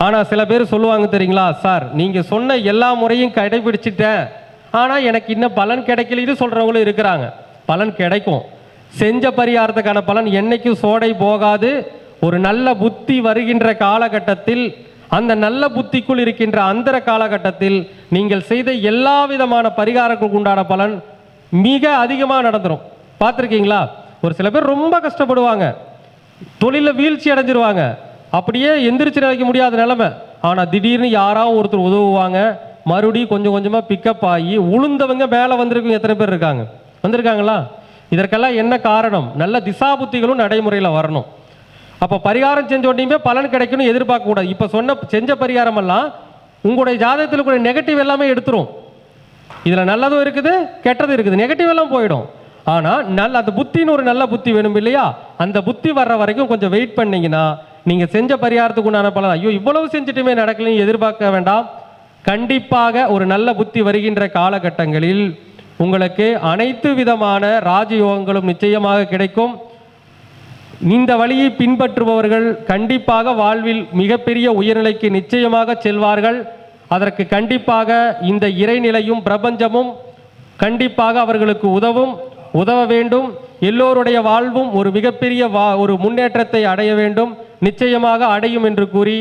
ஆனால் சில பேர் சொல்லுவாங்க தெரியுங்களா, சார் நீங்கள் சொன்ன எல்லா முறையும் கடைபிடிச்சிட்டேன், ஆனால் எனக்கு இன்னும் பலன் கிடைக்கல, இது சொல்கிறவங்களும் இருக்கிறாங்க. பலன் கிடைக்கும், செஞ்ச பரிகாரத்துக்கான பலன் என்னைக்கும் சோடை போகாது. ஒரு நல்ல புத்தி வருகின்ற காலகட்டத்தில், அந்த நல்ல புத்திக்குள் இருக்கின்ற அந்த காலகட்டத்தில் நீங்கள் செய்த எல்லா விதமான பரிகாரங்களுக்கு உண்டான பலன் மிக அதிகமாக நடந்துடும். பார்த்துருக்கீங்களா? ஒரு சில பேர் ரொம்ப கஷ்டப்படுவாங்க, தொழிலில் வீழ்ச்சி அடைஞ்சிருவாங்க, அப்படியே எந்திரிச்சு நினைக்க முடியாத நிலைமை. ஆனால் திடீர்னு யாராவது ஒருத்தர் உதவுவாங்க, மறுபடியும் கொஞ்சம் கொஞ்சமாக பிக்கப் ஆகி உளுந்தவங்க மேலே வந்திருக்கவங்க எத்தனை பேர் இருக்காங்க? வந்திருக்காங்களா? இதற்கெல்லாம் என்ன காரணம்? நல்ல திசா புத்திகளும் நடைமுறையில் வரணும். அப்போ பரிகாரம் செஞ்ச உடனே பலன் கிடைக்கணும் எதிர்பார்க்கக்கூடாது. இப்போ செஞ்ச பரிகாரம் எல்லாம் உங்களுடைய ஜாதகத்தில் கூட நெகட்டிவ் எல்லாமே எடுத்துரும். இதில் நல்லதும் இருக்குது, கெட்டதும் இருக்குது, நெகட்டிவ் எல்லாம் போயிடும். ஆனால் அந்த புத்தின்னு ஒரு நல்ல புத்தி வேணும் இல்லையா? அந்த புத்தி வர்ற வரைக்கும் கொஞ்சம் வெயிட் பண்ணீங்கன்னா நீங்கள் செஞ்ச பரிகாரத்துக்கு உண்டான பலன், ஐயோ இவ்வளவு செஞ்சுட்டுமே நடக்கலைன்னு எதிர்பார்க்க வேண்டாம். கண்டிப்பாக ஒரு நல்ல புத்தி வருகின்ற காலகட்டங்களில் உங்களுக்கு அனைத்து விதமான ராஜயோகங்களும் நிச்சயமாக கிடைக்கும். இந்த வழியை பின்பற்றுபவர்கள் கண்டிப்பாக வாழ்வில் மிகப்பெரிய உயர்நிலைக்கு நிச்சயமாக செல்வார்கள். அதற்கு கண்டிப்பாக இந்த இறைநிலையும் பிரபஞ்சமும் கண்டிப்பாக அவர்களுக்கு உதவ வேண்டும். எல்லோருடைய வாழ்வும் ஒரு மிகப்பெரிய ஒரு முன்னேற்றத்தை அடைய வேண்டும், நிச்சயமாக அடையும் என்று கூறி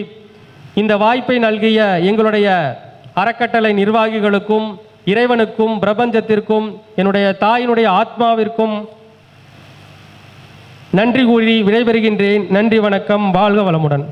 இந்த வாய்ப்பை நல்கிய எங்களுடைய அறக்கட்டளை நிர்வாகிகளுக்கும் இறைவனுக்கும் பிரபஞ்சத்திற்கும் என்னுடைய தாயினுடைய ஆத்மாவிற்கும் நன்றி கூறி விடைபெறுகின்றேன். நன்றி, வணக்கம், வாழ்க வளமுடன்.